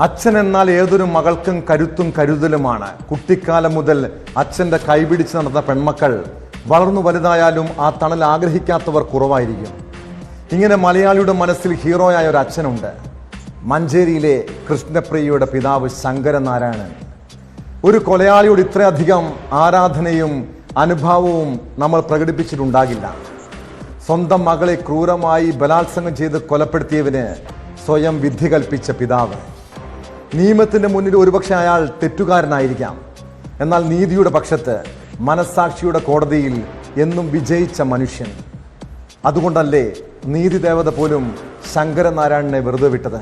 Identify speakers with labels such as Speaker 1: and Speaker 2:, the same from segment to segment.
Speaker 1: അച്ഛൻ എന്നാൽ ഏതൊരു മകൾക്കും കരുത്തും കരുതലുമാണ്. കുട്ടിക്കാലം മുതൽ അച്ഛൻ്റെ കൈപിടിച്ച് നടന്ന പെൺമക്കൾ വളർന്നു വലുതായാലും ആ തണൽ ആഗ്രഹിക്കാത്തവർ കുറവായിരിക്കും. ഇങ്ങനെ മലയാളിയുടെ മനസ്സിൽ ഹീറോയായ ഒരു അച്ഛനുണ്ട്. മഞ്ചേരിയിലെ കൃഷ്ണപ്രിയയുടെ പിതാവ് ശങ്കരനാരായണൻ. ഒരു കൊലയാളിയോട് ഇത്രയധികം ആരാധനയും അനുഭാവവും നമ്മൾ പ്രകടിപ്പിച്ചിട്ടുണ്ടാകില്ല. സ്വന്തം മകളെ ക്രൂരമായി ബലാത്സംഗം ചെയ്ത് കൊലപ്പെടുത്തിയവന് സ്വയം വിധി കൽപ്പിച്ച പിതാവ്. നിയമത്തിന്റെ മുന്നിൽ ഒരുപക്ഷെ അയാൾ തെറ്റുകാരനായിരിക്കാം, എന്നാൽ നീതിയുടെ പക്ഷത്ത് മനസ്സാക്ഷിയുടെ കോടതിയിൽ എന്നും വിജയിച്ച മനുഷ്യൻ. അതുകൊണ്ടല്ലേ നീതി ദേവത പോലും ശങ്കരനാരായണനെ വെറുതെ വിട്ടത്.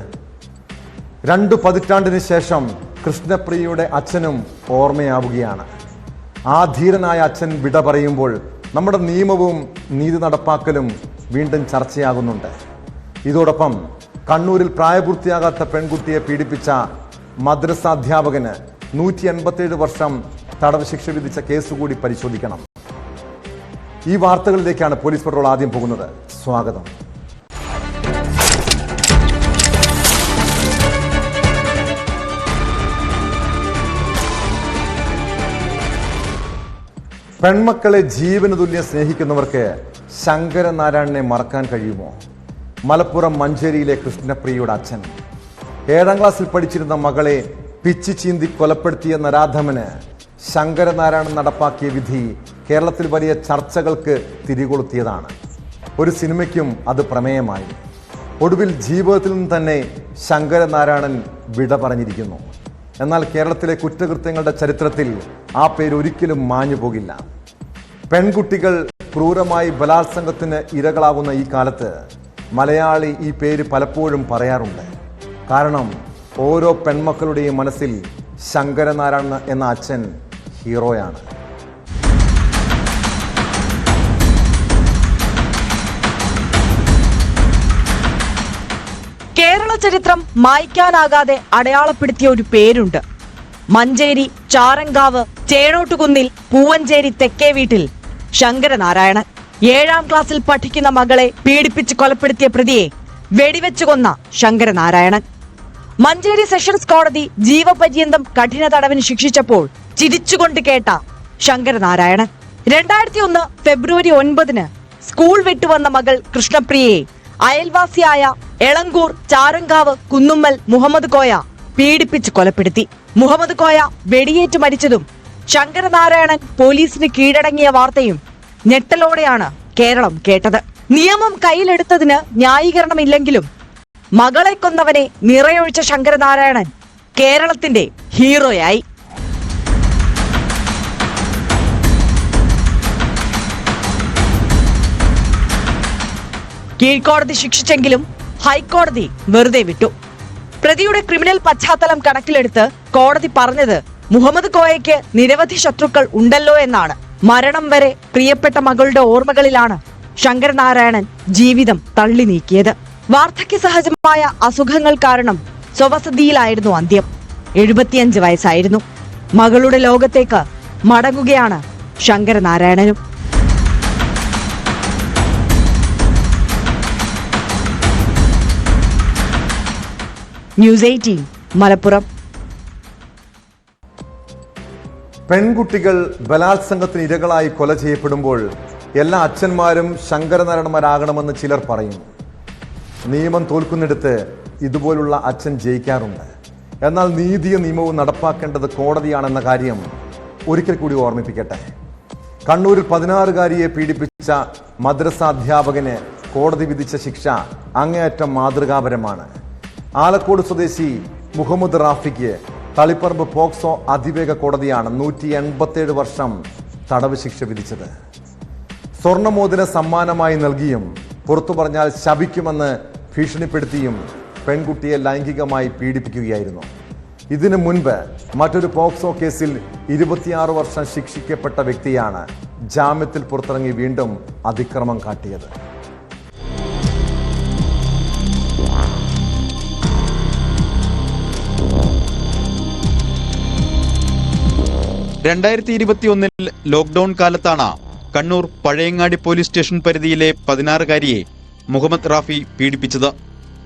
Speaker 1: 2 പതിറ്റാണ്ടിന് ശേഷം കൃഷ്ണപ്രിയയുടെ അച്ഛനും ഓർമ്മയാവുകയാണ്. ആ ധീരനായ അച്ഛൻ വിട പറയുമ്പോൾ നമ്മുടെ നിയമവും നീതി നടപ്പാക്കലും വീണ്ടും ചർച്ചയാകുന്നുണ്ട്. ഇതോടൊപ്പം കണ്ണൂരിൽ പ്രായപൂർത്തിയാകാത്ത പെൺകുട്ടിയെ പീഡിപ്പിച്ച മദ്രസ അധ്യാപകന് 187 വർഷം തടവ് ശിക്ഷ വിധിച്ച കേസ് കൂടി പരിശോധിക്കണം. ഈ വാർത്തകളിലേക്കാണ് പോലീസ് പട്രോൾ ആദ്യം പോകുന്നത്. സ്വാഗതം. പെൺമക്കളെ ജീവന് തുല്യം സ്നേഹിക്കുന്നവർക്ക് ശങ്കരനാരായണനെ മറക്കാൻ കഴിയുമോ? മലപ്പുറം മഞ്ചേരിയിലെ കൃഷ്ണപ്രിയയുടെ അച്ഛൻ 7ാം ക്ലാസ്സിൽ പഠിച്ചിരുന്ന മകളെ പിച്ചി ചീന്തി കൊലപ്പെടുത്തിയ നരാധമന് ശങ്കരനാരായണൻ നടപ്പാക്കിയ വിധി കേരളത്തിൽ വലിയ ചർച്ചകൾക്ക് തിരികൊളുത്തിയതാണ്. ഒരു സിനിമയ്ക്കും അത് പ്രമേയമായി. ഒടുവിൽ ജീവിതത്തിൽ നിന്ന് തന്നെ ശങ്കരനാരായണൻ വിട പറഞ്ഞിരിക്കുന്നു. എന്നാൽ കേരളത്തിലെ കുറ്റകൃത്യങ്ങളുടെ ചരിത്രത്തിൽ ആ പേര് ഒരിക്കലും മാഞ്ഞു പോകില്ല. പെൺകുട്ടികൾ ക്രൂരമായി ബലാത്സംഗത്തിന് ഇരകളാകുന്ന ഈ കാലത്ത് മലയാളി ഈ പേര് പലപ്പോഴും പറയാറുണ്ട്. കാരണം ഓരോ പെൺമക്കളുടെയും മനസ്സിൽ ശങ്കരനാരായണൻ എന്ന അച്ഛൻ ഹീറോയാണ്.
Speaker 2: കേരള ചരിത്രം മായ്ക്കാനാകാതെ അടയാളപ്പെടുത്തിയ ഒരു പേരുണ്ട്. മഞ്ചേരി ചാരങ്കാവ് ചേണോട്ടുകുന്നിൽ പൂവഞ്ചേരി തെക്കേ വീട്ടിൽ ശങ്കരനാരായണൻ. 7ാം ക്ലാസ്സിൽ പഠിക്കുന്ന മകളെ പീഡിപ്പിച്ച് കൊലപ്പെടുത്തിയ പ്രതിയെ വെടിവെച്ചു കൊന്ന ശങ്കരനാരായണൻ. മഞ്ചേരി സെഷൻസ് കോടതി ജീവപര്യന്തം കഠിന തടവിന് ശിക്ഷിച്ചപ്പോൾ ചിരിച്ചുകൊണ്ട് കേട്ട ശങ്കരനാരായണൻ 2001 ഫെബ്രുവരി 9 സ്കൂൾ വിട്ടുവന്ന മകൾ കൃഷ്ണപ്രിയയെ അയൽവാസിയായ എളങ്കൂർ ചാരങ്കാവ് കുന്നുമ്മൽ മുഹമ്മദ് കോയ പീഡിപ്പിച്ച് കൊലപ്പെടുത്തി. മുഹമ്മദ് കോയ വെടിയേറ്റ് മരിച്ചതും ശങ്കരനാരായണൻ പോലീസിന് കീഴടങ്ങിയ വാർത്തയും ഞെട്ടലോടെയാണ് കേരളം കേട്ടത്. നിയമം കയ്യിലെടുത്തതിന് ന്യായീകരണമില്ലെങ്കിലും മകളെ കൊന്നവനെ നിറയൊഴിച്ച ശങ്കരനാരായണൻ കേരളത്തിന്റെ ഹീറോയായി. കീഴ്ക്കോടതി ശിക്ഷിച്ചെങ്കിലും ഹൈക്കോടതി വെറുതെ വിട്ടു. പ്രതിയുടെ ക്രിമിനൽ പശ്ചാത്തലം കണക്കിലെടുത്ത് കോടതി പറഞ്ഞത് മുഹമ്മദ് കോയയ്ക്ക് നിരവധി ശത്രുക്കൾ ഉണ്ടല്ലോ എന്നാണ്. മരണം വരെ പ്രിയപ്പെട്ട മകളുടെ ഓർമ്മകളിലാണ് ശങ്കരനാരായണൻ ജീവിതം തള്ളി നീക്കിയത്. വാർദ്ധക്യ സഹജമായ അസുഖങ്ങൾ കാരണം സ്വവസതിയിലായിരുന്നു അന്ത്യം. 75 വയസ്സായിരുന്നു. മകളുടെ ലോകത്തേക്ക് മടങ്ങുകയാണ് ശങ്കരനാരായണനും. ന്യൂസ് 18 മലപ്പുറം.
Speaker 1: പെൺകുട്ടികൾ ബലാത്സംഗത്തിന് ഇരകളായി കൊല ചെയ്യപ്പെടുമ്പോൾ എല്ലാ അച്ഛന്മാരും ശങ്കരനാരായണന്മാരാകണമെന്ന് ചിലർ പറയും. നിയമം തോൽക്കുന്നിടത്ത് ഇതുപോലുള്ള അച്ഛൻ ജയിക്കാറുണ്ട്. എന്നാൽ നീതിയും നിയമവും നടപ്പാക്കേണ്ടത് കോടതിയാണെന്ന കാര്യം ഒരിക്കൽ കൂടി ഓർമ്മിപ്പിക്കട്ടെ. കണ്ണൂരിൽ 16-കാരിയെ പീഡിപ്പിച്ച മദ്രസ അധ്യാപകന് കോടതി വിധിച്ച ശിക്ഷ അങ്ങേയറ്റം മാതൃകാപരമാണ്. ആലക്കോട് സ്വദേശി മുഹമ്മദ് റാഫിക്ക് തളിപ്പറമ്പ് പോക്സോ അതിവേഗ കോടതിയാണ് 187 വർഷം തടവ് ശിക്ഷ വിധിച്ചത്. സ്വർണ്ണമോതിരം സമ്മാനമായി നൽകിയും പുറത്തു പറഞ്ഞാൽ ശപിക്കുമെന്ന് ഭീഷണിപ്പെടുത്തിയും പെൺകുട്ടിയെ ലൈംഗികമായി പീഡിപ്പിക്കുകയായിരുന്നു. ഇതിനു മുൻപ് മറ്റൊരു പോക്സോ കേസിൽ 26 വർഷം ശിക്ഷിക്കപ്പെട്ട വ്യക്തിയാണ് ജാമ്യത്തിൽ പുറത്തിറങ്ങി വീണ്ടും അതിക്രമം കാട്ടിയത്.
Speaker 3: 2021 ലോക്ക്ഡൌൺ കാലത്താണ് കണ്ണൂർ പഴയങ്ങാടി പോലീസ് സ്റ്റേഷൻ പരിധിയിലെ 16-കാരിയെ മുഹമ്മദ് റാഫി പീഡിപ്പിച്ചത്.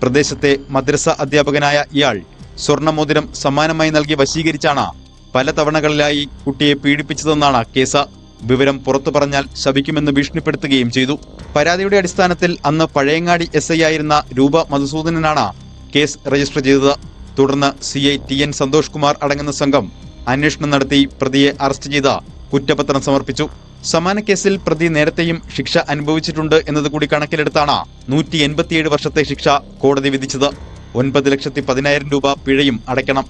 Speaker 3: പ്രദേശത്തെ മദ്രസ അധ്യാപകനായ ഇയാൾ സ്വർണ്ണമോതിരം സമ്മാനമായി നൽകി വശീകരിച്ചാണ് പല തവണകളിലായി കുട്ടിയെ പീഡിപ്പിച്ചതെന്നാണ് കേസ്. വിവരം പുറത്തു പറഞ്ഞാൽ ശപിക്കുമെന്ന് ഭീഷണിപ്പെടുത്തുകയും ചെയ്തു. പരാതിയുടെ അടിസ്ഥാനത്തിൽ അന്ന് പഴയങ്ങാടി SI ആയിരുന്ന രൂപ മധുസൂദനനാണ് കേസ് രജിസ്റ്റർ ചെയ്തത്. തുടർന്ന് CI TN സന്തോഷ് കുമാർ അടങ്ങുന്ന സംഘം അന്വേഷണം നടത്തി പ്രതിയെ അറസ്റ്റ് ചെയ്ത് കുറ്റപത്രം സമർപ്പിച്ചു. സമാന കേസിൽ പ്രതി നേരത്തെയും ശിക്ഷ അനുഭവിച്ചിട്ടുണ്ട് എന്നതുകൂടി കണക്കിലെടുത്താണ് 187 വർഷത്തെ ശിക്ഷ കോടതി വിധിച്ചത്. 9,10,000 രൂപ പിഴയും അടയ്ക്കണം.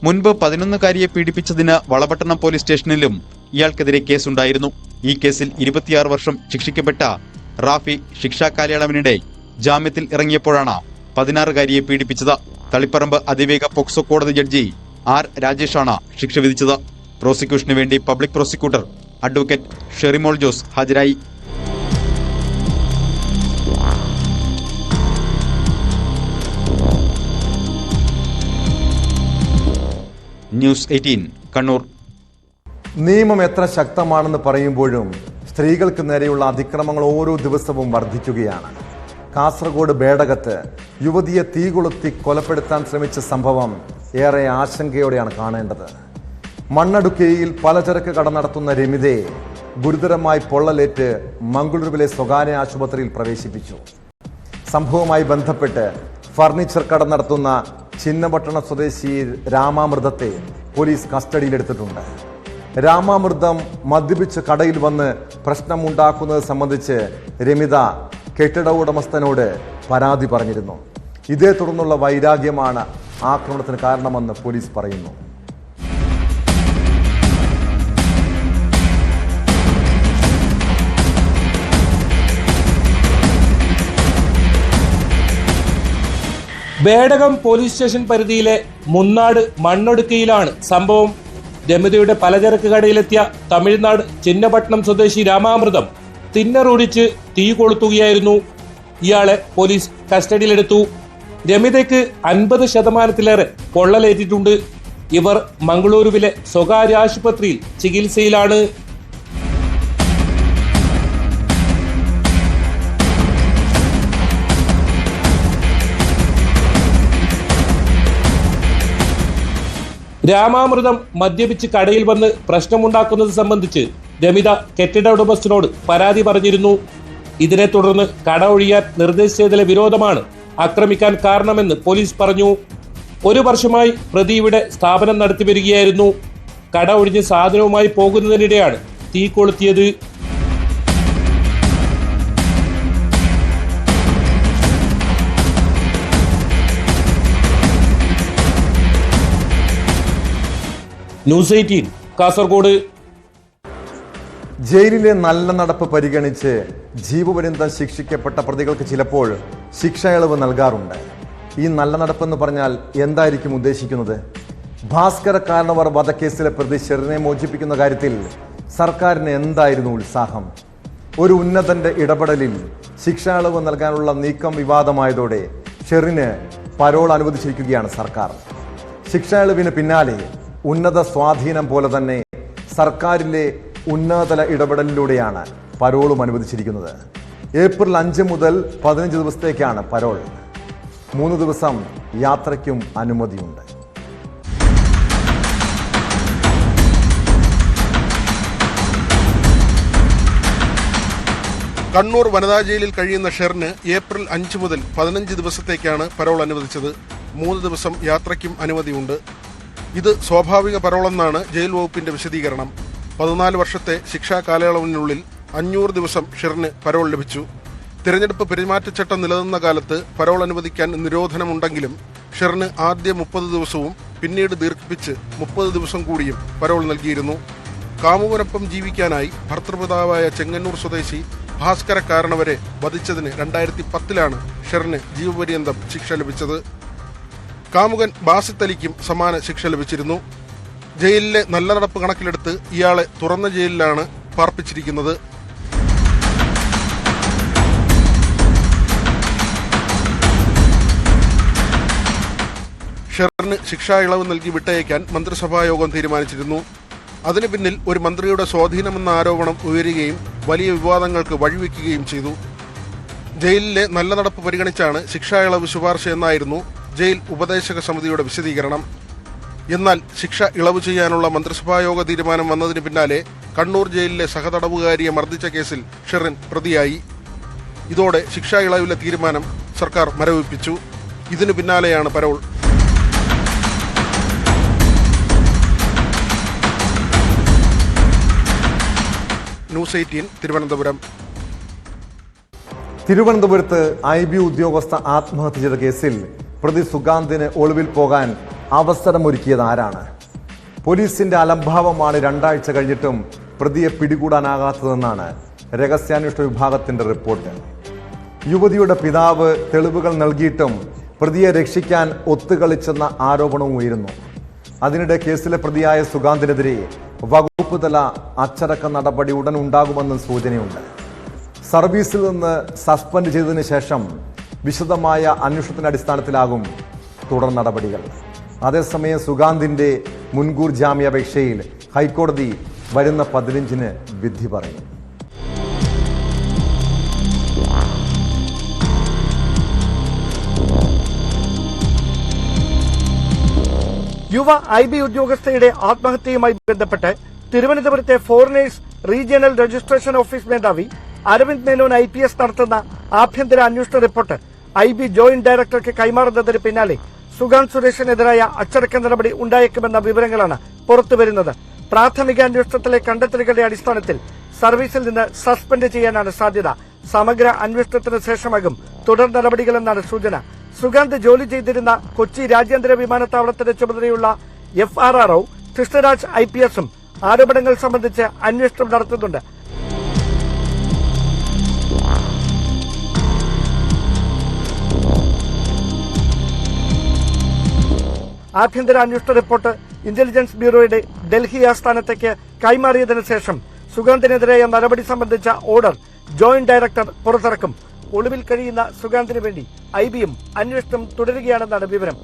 Speaker 3: മുൻപ് 11കാരിയെ പീഡിപ്പിച്ചതിന് വളപട്ടണം പോലീസ് സ്റ്റേഷനിലും ഇയാൾക്കെതിരെ കേസുണ്ടായിരുന്നു. ഈ കേസിൽ 26 വർഷം ശിക്ഷിക്കപ്പെട്ട റാഫി ശിക്ഷാ കാലയളവിനിടെ ജാമ്യത്തിൽ ഇറങ്ങിയപ്പോഴാണ് 16കാരിയെ പീഡിപ്പിച്ചത്. തളിപ്പറമ്പ് അതിവേഗ പോക്സോ കോടതി ജഡ്ജി R രാജേഷാണ് ശിക്ഷ വിധിച്ചത്. പ്രോസിക്യൂഷന് വേണ്ടി public prosecutor advocate Sherimol Jose ഹാജരായി. ന്യൂസ് 18 കണ്ണൂർ.
Speaker 1: നിയമം എത്ര ശക്തമാണെന്ന് പറയുമ്പോഴും സ്ത്രീകൾക്ക് നേരെയുള്ള അതിക്രമങ്ങൾ ഓരോ ദിവസവും വർദ്ധിക്കുകയാണ്. കാസർഗോഡ് ബേഡകത്ത് യുവതിയെ തീ കൊളുത്തി കൊലപ്പെടുത്താൻ ശ്രമിച്ച സംഭവം ഏറെ ആശങ്കയോടെയാണ് കാണേണ്ടത്. മണ്ണടുക്കയിൽ പലചരക്ക് കട നടത്തുന്ന രമിതയെ ഗുരുതരമായി പൊള്ളലേറ്റ് മംഗളൂരുവിലെ സ്വകാര്യ ആശുപത്രിയിൽ പ്രവേശിപ്പിച്ചു. സംഭവവുമായി ബന്ധപ്പെട്ട് ഫർണിച്ചർ കട നടത്തുന്ന ചിന്നപട്ടണ സ്വദേശി രാമാമൃതത്തെ പോലീസ് കസ്റ്റഡിയിലെടുത്തിട്ടുണ്ട്. രാമാമൃതം മദ്യപിച്ച് കടയിൽ വന്ന് പ്രശ്നമുണ്ടാക്കുന്നത് സംബന്ധിച്ച് രമിത കെട്ടിട ഉടമസ്ഥനോട് പരാതി പറഞ്ഞിരുന്നു. ഇതേ തുടർന്നുള്ള വൈരാഗ്യമാണ് ആക്രമണത്തിന് കാരണമെന്ന് പോലീസ് പറയുന്നു.
Speaker 4: ബേഡകം പോലീസ് സ്റ്റേഷൻ പരിധിയിലെ മുന്നാട് മണ്ണൊടുക്കയിലാണ് സംഭവം. രമിതയുടെ പലചരക്ക് കടയിലെത്തിയ തമിഴ്നാട് ചിന്നപട്ടണം സ്വദേശി രാമാമൃതം തിന്നറൊടിച്ച് തീ കൊളുത്തുകയായിരുന്നു. ഇയാളെ പോലീസ് കസ്റ്റഡിയിലെടുത്തു. രമിതയ്ക്ക് 50% പൊള്ളലേറ്റിട്ടുണ്ട്. ഇവർ മംഗളൂരുവിലെ സ്വകാര്യ ആശുപത്രിയിൽ ചികിത്സയിലാണ്. രാമാമൃതം മദ്യപിച്ച് കടയിൽ വന്ന് പ്രശ്നമുണ്ടാക്കുന്നത് സംബന്ധിച്ച് രമിത കെട്ടിട ഉടമസ്ഥനോട് പരാതി പറഞ്ഞിരുന്നു. ഇതിനെ തുടർന്ന് കട ഒഴിയാൻ നിർദ്ദേശിച്ചതിലെ വിരോധമാണ് ആക്രമിക്കാൻ കാരണമെന്ന് പോലീസ് പറഞ്ഞു. 1 വർഷമായി പ്രതി ഇവിടെ സ്ഥാപനം നടത്തി വരികയായിരുന്നു. കട ഒഴിഞ്ഞ് സാധനവുമായി പോകുന്നതിനിടെയാണ് തീ കൊളുത്തിയത്. ന്യൂസ് 18 കാസർഗോഡ്.
Speaker 1: ജയിലിലെ നല്ല നടപ്പ് പരിഗണിച്ച് ജീവപര്യന്തം ശിക്ഷിക്കപ്പെട്ട പ്രതികൾക്ക് ചിലപ്പോൾ ശിക്ഷ ഇളവ് നൽകാറുണ്ട്. ഈ നല്ല നടപ്പെന്ന് പറഞ്ഞാൽ എന്തായിരിക്കും ഉദ്ദേശിക്കുന്നത്? ഭാസ്കര കാരണവർ വധക്കേസിലെ പ്രതി ഷെറിനെ മോചിപ്പിക്കുന്ന കാര്യത്തിൽ സർക്കാരിന് എന്തായിരുന്നു ഉത്സാഹം? ഒരു ഉന്നതന്റെ ഇടപെടലിൽ ശിക്ഷാ ഇളവ് നൽകാനുള്ള നീക്കം വിവാദമായതോടെ ഷെറിന് പരോൾ അനുവദിച്ചിരിക്കുകയാണ് സർക്കാർ. ശിക്ഷാ ഇളവിന് പിന്നാലെ ഉന്നത സ്വാധീനം പോലെ തന്നെ സർക്കാരിലെ ഉന്നതതല ഇടപെടലിലൂടെയാണ് പരോളും അനുവദിച്ചിരിക്കുന്നത്. ഏപ്രിൽ 5 മുതൽ 15 ദിവസത്തേക്കാണ് പരോൾ. 3 ദിവസം യാത്രയ്ക്കും അനുമതിയുണ്ട്.
Speaker 5: കണ്ണൂർ വനിതാ ജയിലിൽ കഴിയുന്ന ഷെറിന് ഏപ്രിൽ 5 മുതൽ 15 ദിവസത്തേക്കാണ് പരോൾ അനുവദിച്ചത്. 3 ദിവസം യാത്രയ്ക്കും അനുമതിയുണ്ട്. ഇത് സ്വാഭാവിക പരോളെന്നാണ് ജയിൽ വകുപ്പിന്റെ വിശദീകരണം. 14 വർഷത്തെ ശിക്ഷാ കാലയളവിനുള്ളിൽ 500 ദിവസം ഷെറിന് പരോൾ ലഭിച്ചു. തിരഞ്ഞെടുപ്പ് പെരുമാറ്റച്ചട്ടം നിലനിന്ന കാലത്ത് പരോൾ അനുവദിക്കാൻ നിരോധനമുണ്ടെങ്കിലും ഷെറിന് ആദ്യ 30 ദിവസവും പിന്നീട് ദീർഘിപ്പിച്ച് 30 ദിവസം കൂടിയും പരോൾ നൽകിയിരുന്നു. കാമുകനൊപ്പം ജീവിക്കാനായി ഭർത്തൃപിതാവായ ചെങ്ങന്നൂർ സ്വദേശി ഭാസ്കര കാരണവരെ വധിച്ചതിന് 2010 ഷെറിന് ജീവപര്യന്തം ശിക്ഷ ലഭിച്ചത്. കാമുകൻ ബാസിത്ത് അലിക്കും സമാന ശിക്ഷ ലഭിച്ചിരുന്നു. ജയിലിലെ നല്ല നടപ്പ് കണക്കിലെടുത്ത് ഇയാളെ തുറന്ന ജയിലിലാണ് പാർപ്പിച്ചിരിക്കുന്നത്. ഷെറിന് ശിക്ഷാ ഇളവ് നൽകി വിട്ടയക്കാൻ മന്ത്രിസഭാ യോഗം തീരുമാനിച്ചിരുന്നു. അതിനു പിന്നിൽ ഒരു മന്ത്രിയുടെ സ്വാധീനമെന്ന ആരോപണം ഉയരുകയും വലിയ വിവാദങ്ങൾക്ക് വഴിവെക്കുകയും ചെയ്തു. ജയിലിലെ നല്ല നടപ്പ് പരിഗണിച്ചാണ് ശിക്ഷാ ഇളവ് ശുപാർശ എന്നായിരുന്നു ജയിൽ ഉപദേശക സമിതിയുടെ വിശദീകരണം. എന്നാൽ ശിക്ഷ ഇളവ് ചെയ്യാനുള്ള മന്ത്രിസഭായോഗ തീരുമാനം വന്നതിന് പിന്നാലെ കണ്ണൂർ ജയിലിലെ സഹതടവുകാരിയെ മർദ്ദിച്ച കേസിൽ ഷെറിൻ പ്രതിയായി. ഇതോടെ ശിക്ഷാ ഇളവിലെ തീരുമാനം സർക്കാർ മരവിപ്പിച്ചു. ഇതിനു പിന്നാലെയാണ് പരോൾ. ന്യൂസ് 18 തിരുവനന്തപുരം.
Speaker 1: തിരുവനന്തപുരത്ത് IB ഉദ്യോഗസ്ഥ ആത്മഹത്യ ചെയ്ത കേസിൽ പ്രതി സുഗാന്തിന് ഒളിവിൽ പോകാൻ അവസരമൊരുക്കിയത് ആരാണ്? പോലീസിന്റെ അലംഭാവമാണ് 2 ആഴ്ച കഴിഞ്ഞിട്ടും പ്രതിയെ പിടികൂടാനാകാത്തതെന്നാണ് രഹസ്യാന്വേഷണ വിഭാഗത്തിന്റെ റിപ്പോർട്ട്. യുവതിയുടെ പിതാവ് തെളിവുകൾ നൽകിയിട്ടും പ്രതിയെ രക്ഷിക്കാൻ ഒത്തുകളിച്ചെന്ന ആരോപണവും ഉയരുന്നു. അതിനിടെ കേസിലെ പ്രതിയായ സുഗാന്തിനെതിരെ വകുപ്പ് തല അച്ചടക്ക നടപടി ഉടൻ ഉണ്ടാകുമെന്നും സൂചനയുണ്ട്. സർവീസിൽ നിന്ന് സസ്പെൻഡ് ചെയ്തതിനു ശേഷം വിശദമായ അന്വേഷണത്തിന്റെ അടിസ്ഥാനത്തിലാകും തുടർ നടപടികൾ. അതേസമയം സുഗാന്തിന്റെ മുൻകൂർ ജാമ്യാപേക്ഷയിൽ ഹൈക്കോടതി വരുന്ന 15-ന് വിധി പറയും.
Speaker 6: യുവ IB ഉദ്യോഗസ്ഥയുടെ ആത്മഹത്യയുമായി ബന്ധപ്പെട്ട് തിരുവനന്തപുരത്തെ ഫോറിനേഴ്സ് റീജിയണൽ രജിസ്ട്രേഷൻ ഓഫീസ് മേധാവി അരവിന്ദ് മേനോൻ IPS നടത്തുന്ന ആഭ്യന്തര അന്വേഷണ റിപ്പോർട്ട് IB ജോയിന്റ് ഡയറക്ടർക്ക് കൈമാറുന്നതിന് പിന്നാലെ സുഗാന്ത് സുരേഷിനെതിരായ അച്ചടക്ക നടപടി ഉണ്ടായേക്കുമെന്ന വിവരങ്ങളാണ് പുറത്തുവരുന്നത്. പ്രാഥമിക അന്വേഷണത്തിലെ കണ്ടെത്തലുകളുടെ അടിസ്ഥാനത്തിൽ സർവീസിൽ നിന്ന് സസ്പെൻഡ് ചെയ്യാനാണ് സാധ്യത. സമഗ്ര അന്വേഷണത്തിന് ശേഷമാകും തുടർ നടപടികളെന്നാണ് സൂചന. സുഗാന്ത് ജോലി ചെയ്തിരുന്ന കൊച്ചി രാജ്യാന്തര വിമാനത്താവളത്തിന്റെ ചുമതലയുള്ള FRRO കൃഷ്ണരാജ് IPSഉം ആരോപണങ്ങൾ സംബന്ധിച്ച് അന്വേഷണം നടത്തുന്നുണ്ട്. ആഭ്യന്തര അന്വേഷണ റിപ്പോർട്ട് ഇന്റലിജൻസ് ബ്യൂറോയുടെ ഡൽഹി ആസ്ഥാനത്തേക്ക് കൈമാറിയതിനു ശേഷം സുഗാന്തിനെതിരായ നടപടി സംബന്ധിച്ച ഓർഡർ ജോയിന്റ് ഡയറക്ടർ പുറത്തിറക്കും. ഒളിവിൽ കഴിയുന്ന സുഗാന്തിന് വേണ്ടി IBയും അന്വേഷണം തുടരുകയാണെന്നാണ് വിവരം.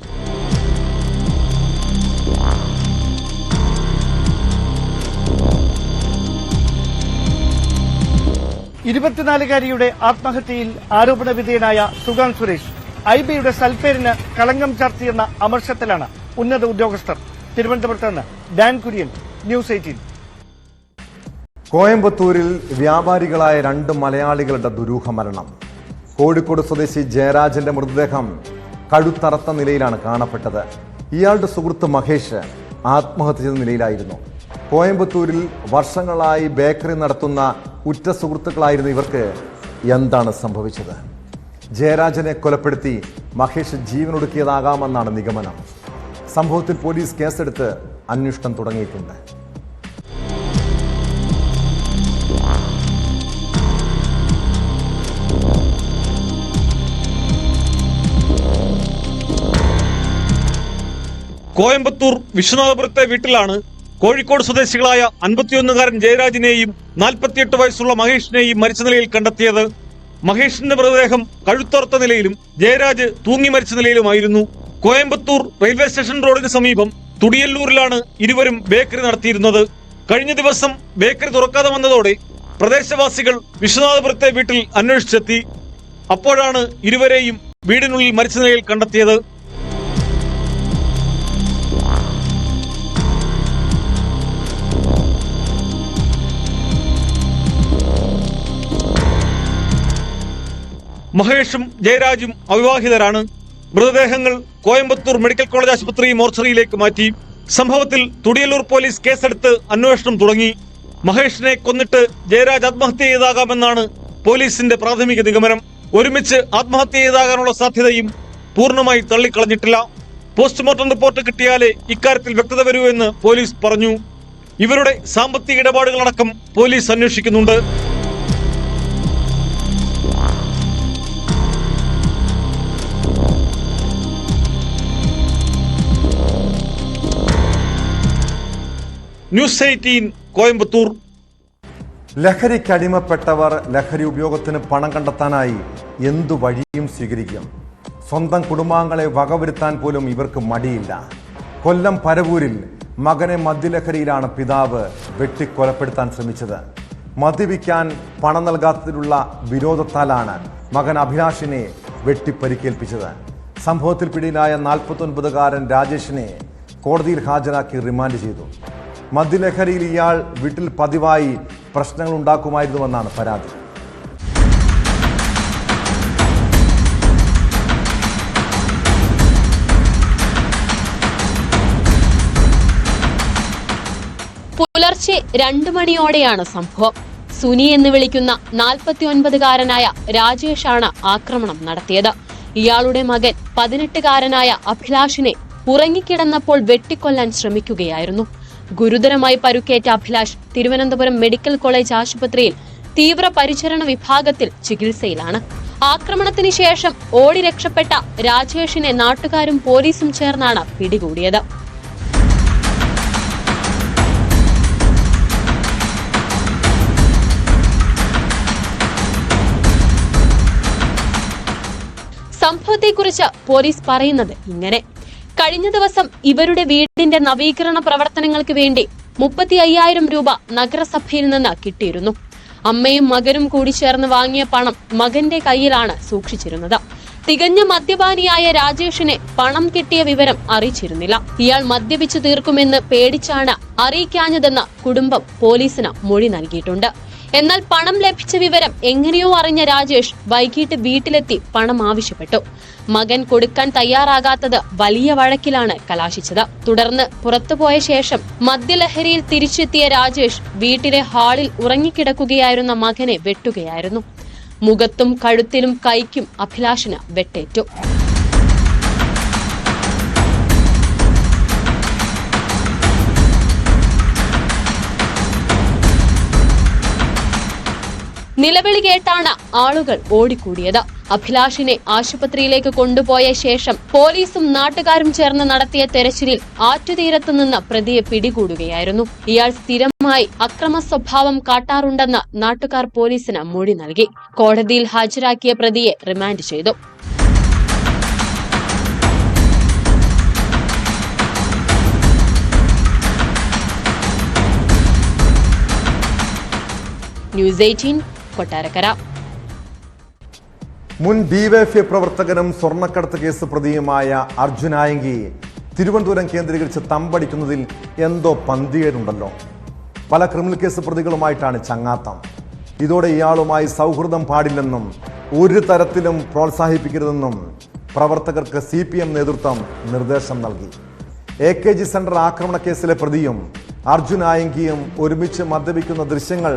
Speaker 6: ഇരുപത്തിനാലുകാരിയുടെ ആത്മഹത്യയിൽ ആരോപണ വിധേയനായ സുഗാന്ത് സുരേഷ് IBയുടെ സൽപ്പേരിന് കളങ്കം ചാർത്തിയെന്ന അമർഷത്തിലാണ് ഉന്നത ഉദ്യോഗസ്ഥർ. തിരുവനന്തപുരത്ത് നിന്ന് ഡാൻ കുര്യൻ, ന്യൂസ് 18.
Speaker 1: കോയമ്പത്തൂരിൽ വ്യാപാരികളായ 2 മലയാളികളുടെ ദുരൂഹ മരണം. കോഴിക്കോട് സ്വദേശി ജയരാജന്റെ മൃതദേഹം കഴുത്തറത്ത നിലയിലാണ് കാണപ്പെട്ടത്. ഇയാളുടെ സുഹൃത്ത് മഹേഷ് ആത്മഹത്യ ചെയ്ത നിലയിലായിരുന്നു. കോയമ്പത്തൂരിൽ വർഷങ്ങളായി ബേക്കറി നടത്തുന്ന ഉറ്റ സുഹൃത്തുക്കളായിരുന്ന ഇവർക്ക് എന്താണ് സംഭവിച്ചത്? ജയരാജനെ കൊലപ്പെടുത്തി മഹേഷ് ജീവനൊടുക്കിയതാകാമെന്നാണ് നിഗമനം. സംഭവത്തിൽ പോലീസ് കേസെടുത്ത് അന്വേഷണം തുടങ്ങിയിട്ടുണ്ട്.
Speaker 7: കോയമ്പത്തൂർ വിശ്വനാഥപുരത്തെ വീട്ടിലാണ് കോഴിക്കോട് സ്വദേശികളായ 51-കാരൻ ജയരാജിനെയും 48 വയസ്സുള്ള മഹേഷിനെയും മരിച്ച നിലയിൽ കണ്ടെത്തിയത്. മഹേഷിന്റെ മൃതദേഹം കഴുത്തോർത്ത നിലയിലും ജയരാജ് തൂങ്ങി മരിച്ച നിലയിലുമായിരുന്നു. കോയമ്പത്തൂർ റെയിൽവേ സ്റ്റേഷൻ റോഡിന് സമീപം തുടിയല്ലൂരിലാണ് ഇരുവരും ബേക്കറി നടത്തിയിരുന്നത്. കഴിഞ്ഞ ദിവസം ബേക്കറി തുറക്കാതെ വന്നതോടെ പ്രദേശവാസികൾ വിശ്വനാഥപുരത്തെ വീട്ടിൽ അന്വേഷിച്ചെത്തി. അപ്പോഴാണ് ഇരുവരെയും വീടിനുള്ളിൽ മരിച്ച നിലയിൽ കണ്ടെത്തിയത്. മഹേഷും ജയരാജും അവിവാഹിതരാണ്. മൃതദേഹങ്ങൾ കോയമ്പത്തൂർ മെഡിക്കൽ കോളേജ് ആശുപത്രി മോർച്ചറിയിലേക്ക് മാറ്റി. സംഭവത്തിൽ തുടിയല്ലൂർ പോലീസ് കേസെടുത്ത് അന്വേഷണം തുടങ്ങി. മഹേഷിനെ കൊന്നിട്ട് ജയരാജ് ആത്മഹത്യ ചെയ്താകാമെന്നാണ് പോലീസിന്റെ പ്രാഥമിക നിഗമനം. ഒരുമിച്ച് ആത്മഹത്യ ചെയ്താകാനുള്ള സാധ്യതയും പൂർണ്ണമായി തള്ളിക്കളഞ്ഞിട്ടില്ല. പോസ്റ്റ്മോർട്ടം റിപ്പോർട്ട് കിട്ടിയാലേ ഇക്കാര്യത്തിൽ വ്യക്തത വരൂ എന്ന് പോലീസ് പറഞ്ഞു. ഇവരുടെ സാമ്പത്തിക ഇടപാടുകളടക്കം പോലീസ് അന്വേഷിക്കുന്നുണ്ട്. ന്യൂസ് 18 കോയമ്പത്തൂർ.
Speaker 1: ലഹരിക്കടിമപ്പെട്ടവർ ലഹരി ഉപയോഗത്തിന് പണം കണ്ടെത്താനായി എന്തു വഴിയും സ്വീകരിക്കും. സ്വന്തം കുടുംബാംഗങ്ങളെ വകവരുത്താൻ പോലും ഇവർക്ക് മടിയില്ല. കൊല്ലം പരവൂരിൽ മകനെ മദ്യലഹരിയിലാണ് പിതാവ് വെട്ടിക്കൊലപ്പെടുത്താൻ ശ്രമിച്ചത്. മദ്യപിക്കാൻ പണം നൽകാത്തതിലുള്ള വിരോധത്താലാണ് മകൻ അഭിലാഷിനെ വെട്ടിപ്പരിക്കേൽപ്പിച്ചത്. സംഭവത്തിൽ പിടിയിലായ 49-കാരൻ രാജേഷിനെ കോടതിയിൽ ഹാജരാക്കി റിമാൻഡ് ചെയ്തു. മദ്യലഹരിയിൽ ഇയാൾ വീട്ടിൽ പതിവായി പ്രശ്നങ്ങൾ ഉണ്ടാക്കുമായിരുന്നുവെന്നാണ് പരാതി.
Speaker 8: പുലർച്ചെ 2 മണിയോടെയാണ് സംഭവം. സുനി എന്ന് വിളിക്കുന്ന 49-കാരനായ രാജേഷാണ് ആക്രമണം നടത്തിയത്. ഇയാളുടെ മകൻ 18-കാരനായ അഭിലാഷിനെ ഉറങ്ങിക്കിടന്നപ്പോൾ വെട്ടിക്കൊല്ലാൻ ശ്രമിക്കുകയായിരുന്നു. ഗുരുതരമായി പരുക്കേറ്റ അഭിലാഷ് തിരുവനന്തപുരം മെഡിക്കൽ കോളേജ് ആശുപത്രിയിൽ തീവ്രപരിചരണ വിഭാഗത്തിൽ ചികിത്സയിലാണ്. ആക്രമണത്തിന് ശേഷം ഓടി രക്ഷപ്പെട്ട രാജേഷിനെ നാട്ടുകാരും പോലീസും ചേർന്നാണ് പിടികൂടിയത്. സംഭവത്തെക്കുറിച്ച് പോലീസ് പറയുന്നത് ഇങ്ങനെ: കഴിഞ്ഞ ദിവസം ഇവരുടെ വീടിന്റെ നവീകരണ പ്രവർത്തനങ്ങൾക്ക് വേണ്ടി 35,000 രൂപ നഗരസഭയിൽ നിന്ന് കിട്ടിയിരുന്നു. അമ്മയും മകനും കൂടി ചേർന്ന് വാങ്ങിയ പണം മകന്റെ കയ്യിലാണ് സൂക്ഷിച്ചിരുന്നത്. തികഞ്ഞ മദ്യപാനിയായ രാജേഷിനെ പണം കിട്ടിയ വിവരം അറിയിച്ചിരുന്നില്ല. ഇയാൾ മദ്യപിച്ചു തീർക്കുമെന്ന് പേടിച്ചാണ് അറിയിക്കാഞ്ഞതെന്ന് കുടുംബം പോലീസിന് മൊഴി നൽകിയിട്ടുണ്ട്. എന്നാൽ പണം ലഭിച്ച വിവരം എങ്ങനെയോ അറിഞ്ഞ രാജേഷ് വൈകിട്ട് വീട്ടിലെത്തി പണം ആവശ്യപ്പെട്ടു. മകൻ കൊടുക്കാൻ തയ്യാറാകാത്തത് വലിയ വഴക്കിലാണ് കലാശിച്ചത്. തുടർന്ന് പുറത്തുപോയ ശേഷം മദ്യലഹരിയിൽ തിരിച്ചെത്തിയ രാജേഷ് വീട്ടിലെ ഹാളിൽ ഉറങ്ങിക്കിടക്കുകയായിരുന്ന മകനെ വെട്ടുകയായിരുന്നു. മുഖത്തും കഴുത്തിലും കൈക്കും അഭിലാഷിന് വെട്ടേറ്റു. നിലവിളി കേട്ടാണ് ആളുകൾ ഓടിക്കൂടിയത്. അഭിലാഷിനെ ആശുപത്രിയിലേക്ക് കൊണ്ടുപോയ ശേഷം പോലീസും നാട്ടുകാരും ചേർന്ന് നടത്തിയ തെരച്ചിലിൽ ആറ്റുതീരത്തു നിന്ന് പ്രതിയെ പിടികൂടുകയായിരുന്നു. ഇയാൾ സ്ഥിരമായി അക്രമ സ്വഭാവം കാട്ടാറുണ്ടെന്ന് നാട്ടുകാർ പോലീസിന് മൊഴി നൽകി. കോടതിയിൽ ഹാജരാക്കിയ പ്രതിയെ റിമാൻഡ് ചെയ്തു. ന്യൂസ് 18 കൊട്ടാരക്കര.
Speaker 1: മുൻ ഡിവൈഎഫ്ഐ പ്രവർത്തകനും സ്വർണ്ണക്കടത്ത് കേസ് പ്രതിയുമായ അർജുൻ ആയങ്കി തിരുവനന്തപുരം കേന്ദ്രീകരിച്ച് തമ്പടിക്കുന്നതിൽ എന്തോ പന്തികേടുണ്ടല്ലോ. പല ക്രിമിനൽ കേസ് പ്രതികളുമായിട്ടാണ് ചങ്ങാത്തം. ഇതോടെ ഇയാളുമായി സൗഹൃദം പാടില്ലെന്നും ഒരു തരത്തിലും പ്രോത്സാഹിപ്പിക്കരുതെന്നും പ്രവർത്തകർക്ക് CPM നേതൃത്വം നിർദ്ദേശം നൽകി. AKG സെന്റർ ആക്രമണ കേസിലെ പ്രതിയും അർജുൻ ആയങ്കിയും ഒരുമിച്ച് മദ്യപിക്കുന്ന ദൃശ്യങ്ങൾ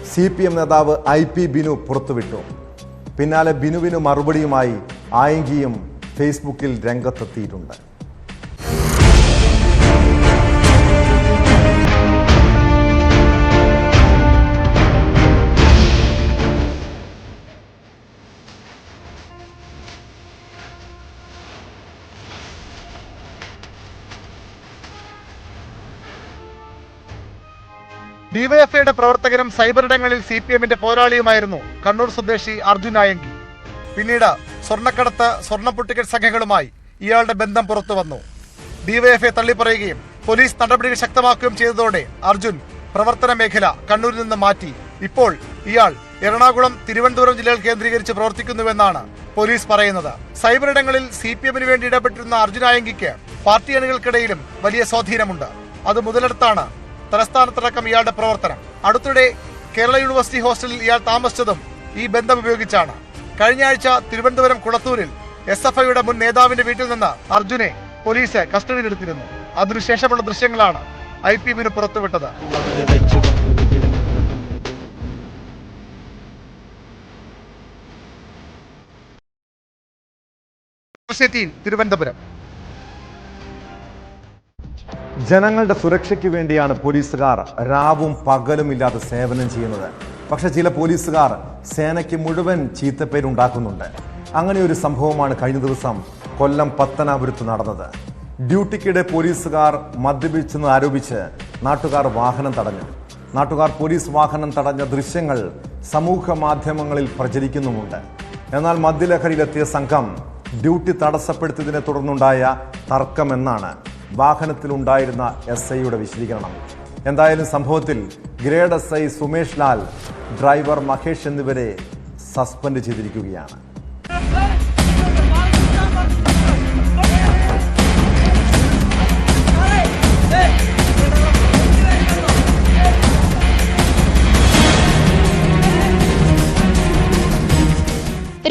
Speaker 1: CPM നേതാവ് IP ബിനു പുറത്തുവിട്ടു. പിന്നാലെ ബിനുവിന് മറുപടിയുമായി ആയങ്കിയും ഫേസ്ബുക്കിൽ രംഗത്തെത്തിയിട്ടുണ്ട്.
Speaker 6: ഡിവൈഎഫ്ഐയുടെ പ്രവർത്തകരും സൈബറിടങ്ങളിൽ CPMന്റെ പോരാളിയുമായിരുന്നു കണ്ണൂർ സ്വദേശി അർജുൻ ആയങ്കി. പിന്നീട് സ്വർണ്ണക്കടത്ത്, സ്വർണ്ണപ്പൊട്ടിക്കൽ സംഘങ്ങളുമായി ഇയാളുടെ ബന്ധം പുറത്തു വന്നു. ഡിവൈഎഫ്ഐ തള്ളിപ്പറയുകയും പോലീസ് നടപടികൾ ശക്തമാക്കുകയും ചെയ്തതോടെ അർജുൻ പ്രവർത്തന മേഖല കണ്ണൂരിൽ നിന്ന് മാറ്റി. ഇപ്പോൾ ഇയാൾ എറണാകുളം, തിരുവനന്തപുരം ജില്ലകൾ കേന്ദ്രീകരിച്ച് പ്രവർത്തിക്കുന്നുവെന്നാണ് പോലീസ് പറയുന്നത്. സൈബറിടങ്ങളിൽ CPMന് വേണ്ടി ഇടപെട്ടിരുന്ന അർജുൻ ആയങ്കിക്ക് പാർട്ടി അണികൾക്കിടയിലും വലിയ സ്വാധീനമുണ്ട്. അത് മുതലെടുത്താണ് തലസ്ഥാനത്തടക്കം ഇയാളുടെ പ്രവർത്തനം. അടുത്തിടെ കേരള യൂണിവേഴ്സിറ്റി ഹോസ്റ്റലിൽ ഇയാൾ താമസിച്ചതും ഈ ബന്ധം ഉപയോഗിച്ചാണ്. കഴിഞ്ഞ ആഴ്ച തിരുവനന്തപുരം കുളത്തൂരിൽ SFIയുടെ മുൻ നേതാവിന്റെ വീട്ടിൽ നിന്ന് അർജുനെ പോലീസ് കസ്റ്റഡിയിലെടുത്തിരുന്നു. അതിനുശേഷമുള്ള ദൃശ്യങ്ങളാണ് IP ബിനു പുറത്തുവിട്ടത്. തിരുവനന്തപുരം.
Speaker 1: ജനങ്ങളുടെ സുരക്ഷയ്ക്ക് വേണ്ടിയാണ് പോലീസുകാർ രാവും പകലുമില്ലാതെ സേവനം ചെയ്യുന്നത്. പക്ഷെ ചില പോലീസുകാർ സേനയ്ക്ക് മുഴുവൻ ചീത്തപ്പേരുണ്ടാക്കുന്നുണ്ട്. അങ്ങനെ ഒരു സംഭവമാണ് കഴിഞ്ഞ ദിവസം കൊല്ലം പത്തനാപുരത്ത് നടന്നത്. ഡ്യൂട്ടിക്കിടെ പോലീസുകാർ മദ്യപിച്ചെന്ന് ആരോപിച്ച് നാട്ടുകാർ വാഹനം തടഞ്ഞു. നാട്ടുകാർ പോലീസ് വാഹനം തടഞ്ഞ ദൃശ്യങ്ങൾ സമൂഹ മാധ്യമങ്ങളിൽ പ്രചരിക്കുന്നുമുണ്ട്. എന്നാൽ മദ്യലഹരിയിലെത്തിയ സംഘം ഡ്യൂട്ടി തടസ്സപ്പെടുത്തിയതിനെ തുടർന്നുണ്ടായ തർക്കമെന്നാണ് വാഹനത്തിലുണ്ടായിരുന്ന SIയുടെ വിശദീകരണം. എന്തായാലും സംഭവത്തിൽ grade SI Sumesh Lal, driver Mahesh എന്നിവരെ സസ്പെൻഡ് ചെയ്തിരിക്കുകയാണ്.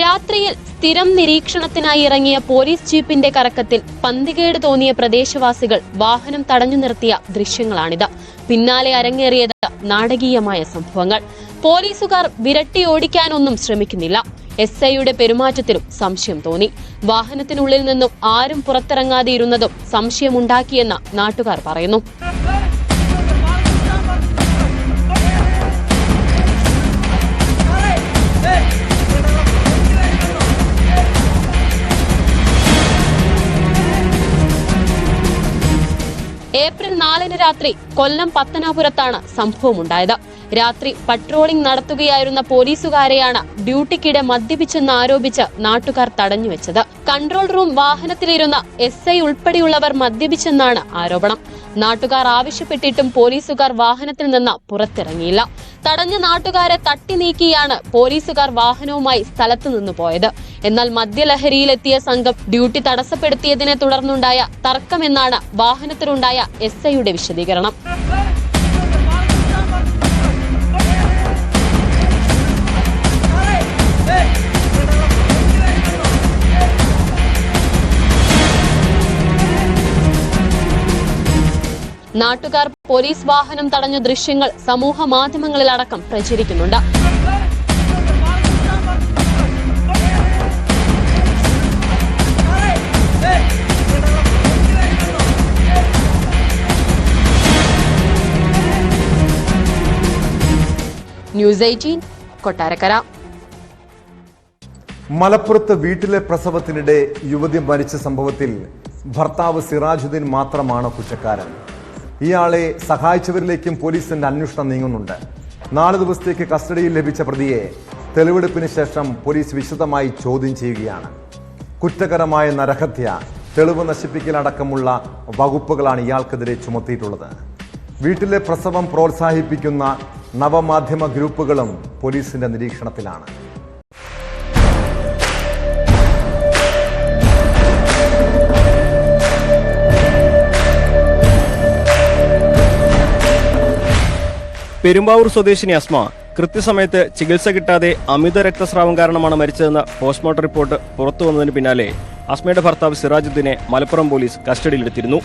Speaker 8: രാത്രിയിൽ സ്ഥിരം നിരീക്ഷണത്തിനായി ഇറങ്ങിയ പോലീസ് ജീപ്പിന്റെ കറക്കത്തിൽ പന്തികേട് തോന്നിയ പ്രദേശവാസികൾ വാഹനം തടഞ്ഞു നിർത്തിയ ദൃശ്യങ്ങളാണിത്. പിന്നാലെ അരങ്ങേറിയത് നാടകീയമായ സംഭവങ്ങൾ. പോലീസുകാർ വിരട്ടി ഓടിക്കാനൊന്നും ശ്രമിക്കുന്നില്ല. SIയുടെ പെരുമാറ്റത്തിലും സംശയം തോന്നി. വാഹനത്തിനുള്ളിൽ നിന്നും ആരും പുറത്തിറങ്ങാതെ ഇരുന്നതും സംശയമുണ്ടാക്കിയെന്ന് നാട്ടുകാർ പറയുന്നു. ഏപ്രിൽ 4 രാത്രി കൊല്ലം പത്തനാപുരത്താണ് സംഭവമുണ്ടായത്. രാത്രി പട്രോളിംഗ് നടത്തുകയായിരുന്ന പോലീസുകാരെയാണ് ഡ്യൂട്ടിക്കിടെ മദ്യപിച്ചെന്ന് ആരോപിച്ച് നാട്ടുകാർ തടഞ്ഞുവെച്ചത്. കൺട്രോൾ റൂം വാഹനത്തിലിരുന്ന SI ഉൾപ്പെടെയുള്ളവർ മദ്യപിച്ചെന്നാണ് ആരോപണം. നാട്ടുകാർ ആവശ്യപ്പെട്ടിട്ടും പോലീസുകാർ വാഹനത്തിൽ നിന്ന് പുറത്തിറങ്ങിയില്ല. തടഞ്ഞ നാട്ടുകാരെ തട്ടി നീക്കിയാണ് പോലീസുകാർ വാഹനവുമായി സ്ഥലത്തു നിന്ന് പോയത്. എന്നാൽ മദ്യലഹരിയിലെത്തിയ സംഘം ഡ്യൂട്ടി തടസ്സപ്പെടുത്തിയതിനെ തുടർന്നുണ്ടായ തർക്കമെന്നാണ് വാഹനത്തിലുണ്ടായ SIയുടെ വിശദീകരണം. നാട്ടുകാർ പോലീസ് വാഹനം തടഞ്ഞ ദൃശ്യങ്ങൾ സമൂഹ മാധ്യമങ്ങളിലടക്കം പ്രചരിക്കുന്നുണ്ട്. ന്യൂസ് 18 കൊട്ടാരക്കര.
Speaker 1: മലപ്പുറത്ത് വീട്ടിലെ പ്രസവത്തിനിടെ യുവതി മരിച്ച സംഭവത്തിൽ ഭർത്താവ് സിറാജുദ്ദീൻ മാത്രമാണ് കുറ്റക്കാരൻ. ഇയാളെ സഹായിച്ചവരിലേക്കും പോലീസിന്റെ അന്വേഷണം നീങ്ങുന്നുണ്ട്. 4 ദിവസത്തേക്ക് കസ്റ്റഡിയിൽ ലഭിച്ച പ്രതിയെ തെളിവെടുപ്പിന് ശേഷം പോലീസ് വിശദമായി ചോദ്യം ചെയ്യുകയാണ്. കുറ്റകരമായ നരഹത്യ, തെളിവ് നശിപ്പിക്കലടക്കമുള്ള വകുപ്പുകളാണ് ഇയാൾക്കെതിരെ ചുമത്തിയിട്ടുള്ളത്. വീട്ടിലെ പ്രസവം പ്രോത്സാഹിപ്പിക്കുന്ന നവമാധ്യമ ഗ്രൂപ്പുകളും പോലീസിന്റെ നിരീക്ഷണത്തിലാണ്.
Speaker 9: പെരുമ്പാവൂർ സ്വദേശിനി അസ്മ കൃത്യസമയത്ത് ചികിത്സ കിട്ടാതെ അമിത രക്തസ്രാവം കാരണമാണ് മരിച്ചതെന്ന പോസ്റ്റ്മോർട്ടം റിപ്പോർട്ട് പുറത്തുവന്നതിന് പിന്നാലെ അസ്മയുടെ ഭർത്താവ് സിറാജുദ്ദീനെ മലപ്പുറം പോലീസ് കസ്റ്റഡിയിലെടുത്തിരുന്നു.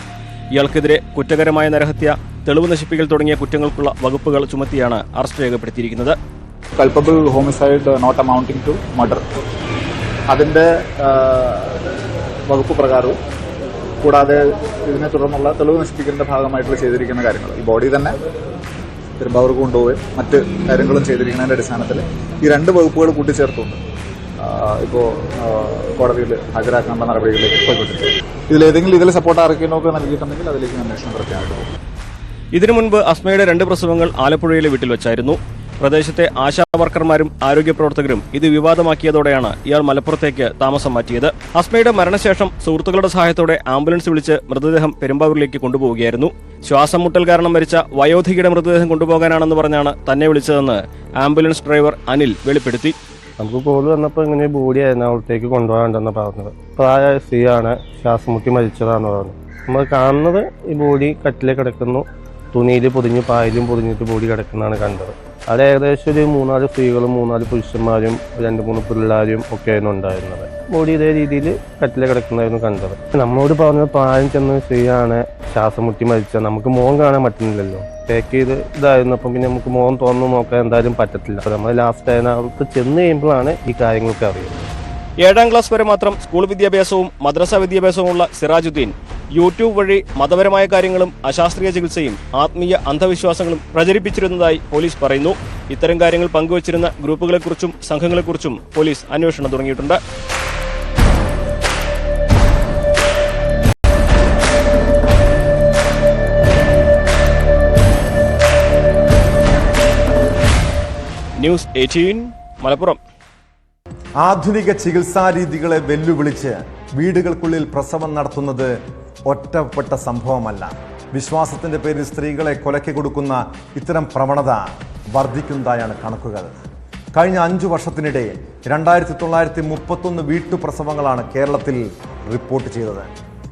Speaker 9: ഇയാൾക്കെതിരെ കുറ്റകരമായ നരഹത്യ, തെളിവ് നശിപ്പിക്കൽ തുടങ്ങിയ കുറ്റങ്ങൾക്കുള്ള വകുപ്പുകൾ ചുമത്തിയാണ് അറസ്റ്റ് രേഖപ്പെടുത്തിയിരിക്കുന്നത്.
Speaker 10: Culpable homicide not amounting to murder, അതിന്റെ വകുപ്പ് പ്രകാരവും കൂടാതെ ഇതിനെ തുടർന്നുള്ള തെളിവ് നശിപ്പിക്കലിന്റെ ഭാഗമായിട്ടുള്ള ചെയ്തിരിക്കുന്ന കാര്യങ്ങൾ, ഈ ബോഡി തന്നെ പെരുമ്പാവൂർ കൊണ്ടുപോവുകയും മറ്റ് കാര്യങ്ങളും ചെയ്തിരിക്കുന്നതിന്റെ അടിസ്ഥാനത്തിൽ ഈ 2 വകുപ്പുകൾ കൂട്ടിച്ചേർത്തുണ്ട് ഇപ്പോൾ കോടതിയിൽ ഹാജരാക്കാനുള്ള നടപടികളിലേക്ക് പോയിക്കൊണ്ടിരിക്കുന്നത്. ഇതിൽ സപ്പോർട്ട് ആർക്കെങ്കിലുമൊക്കെ നൽകിയിട്ടുണ്ടെങ്കിൽ അതിലേക്ക് അന്വേഷണം പ്രത്യേകമായിട്ട് പോകും.
Speaker 9: ഇതിനു മുൻപ് അസ്മയുടെ 2 പ്രസവങ്ങൾ ആലപ്പുഴയിലെ വീട്ടിൽ വെച്ചായിരുന്നു. പ്രദേശത്തെ ആശാ വർക്കർമാരും ആരോഗ്യ പ്രവർത്തകരും ഇത് വിവാദമാക്കിയതോടെയാണ് ഇയാൾ മലപ്പുറത്തേക്ക് താമസം മാറ്റിയത്. അസ്മയുടെ മരണശേഷം സുഹൃത്തുക്കളുടെ സഹായത്തോടെ ആംബുലൻസ് വിളിച്ച് മൃതദേഹം പെരുമ്പാവൂരിലേക്ക് കൊണ്ടുപോവുകയായിരുന്നു. ശ്വാസം മുട്ടൽ കാരണം മരിച്ച വയോധികയുടെ മൃതദേഹം കൊണ്ടുപോകാനാണെന്ന് പറഞ്ഞാണ് തന്നെ വിളിച്ചതെന്ന് ആംബുലൻസ് ഡ്രൈവർ അനിൽ വെളിപ്പെടുത്തി.
Speaker 11: നമുക്ക് കോള് വന്നപ്പോൾ ഇങ്ങനെ ബോഡി എറണാകുളത്തേക്ക് കൊണ്ടുപോകാണ്ടെന്ന് പറഞ്ഞത്. പ്രായ സ്ത്രീയാണ്, ശ്വാസം മുട്ടി മരിച്ചതാണെന്ന് പറഞ്ഞു. നമ്മൾ കാണുന്നത് ഈ ബോഡി കട്ടിലേ കിടക്കുന്നു, തുണിയിൽ പൊതിഞ്ഞ് പായലും പൊതിഞ്ഞിട്ട് ബോഡി കിടക്കുന്നതാണ് കണ്ടത്. അവിടെ ഏകദേശം ഒരു 3-4 സ്ത്രീകളും 3-4 പുരുഷന്മാരും 2-3 പിള്ളേരും ഒക്കെയായിരുന്നു ഉണ്ടായിരുന്നത്. ബോഡി ഇതേ രീതിയിൽ കട്ടിലെ കിടക്കുന്നതായിരുന്നു കണ്ടത്. നമ്മളോട് പറഞ്ഞത് പ്രായം ചെന്ന സ്ത്രീയാണ് ശ്വാസം മുട്ടി മരിച്ചത്. നമുക്ക് മുഖം കാണാൻ പറ്റുന്നില്ലല്ലോ, പാക്ക് ചെയ്ത് ഇതായിരുന്നു. അപ്പം പിന്നെ നമുക്ക് മുഖം തുറന്നു നോക്കാൻ എന്തായാലും പറ്റത്തില്ല. അപ്പം നമ്മൾ ലാസ്റ്റ് അതിനകത്ത് ചെന്ന് കഴിയുമ്പോഴാണ് ഈ കാര്യങ്ങളൊക്കെ അറിയുന്നത്.
Speaker 9: 7ാം ക്ലാസ് വരെ മാത്രം സ്കൂൾ വിദ്യാഭ്യാസവും മദ്രസ വിദ്യാഭ്യാസവുമുള്ള സിറാജുദ്ദീൻ യൂട്യൂബ് വഴി മതപരമായ കാര്യങ്ങളും അശാസ്ത്രീയ ചികിത്സയും ആത്മീയ അന്ധവിശ്വാസങ്ങളും പ്രചരിപ്പിച്ചിരുന്നതായി പോലീസ് പറയുന്നു. ഇത്തരം കാര്യങ്ങൾ പങ്കുവച്ചിരുന്ന ഗ്രൂപ്പുകളെക്കുറിച്ചും സംഘങ്ങളെക്കുറിച്ചും പോലീസ് അന്വേഷണം തുടങ്ങിയിട്ടുണ്ട്. ന്യൂസ് 18 മലപ്പുറം.
Speaker 1: ആധുനിക ചികിത്സാ രീതികളെ വെല്ലുവിളിച്ച് വീടുകൾക്കുള്ളിൽ പ്രസവം നടത്തുന്നത് ഒറ്റപ്പെട്ട സംഭവമല്ല. വിശ്വാസത്തിന്റെ പേരിൽ സ്ത്രീകളെ കൊലയ്ക്ക് കൊടുക്കുന്ന ഇത്തരം പ്രവണത വർദ്ധിക്കുന്നതായാണ് കണക്കുകൾ. കഴിഞ്ഞ 5 വർഷത്തിനിടെ 2931 വീട്ടുപ്രസവങ്ങളാണ് കേരളത്തിൽ റിപ്പോർട്ട് ചെയ്തത്.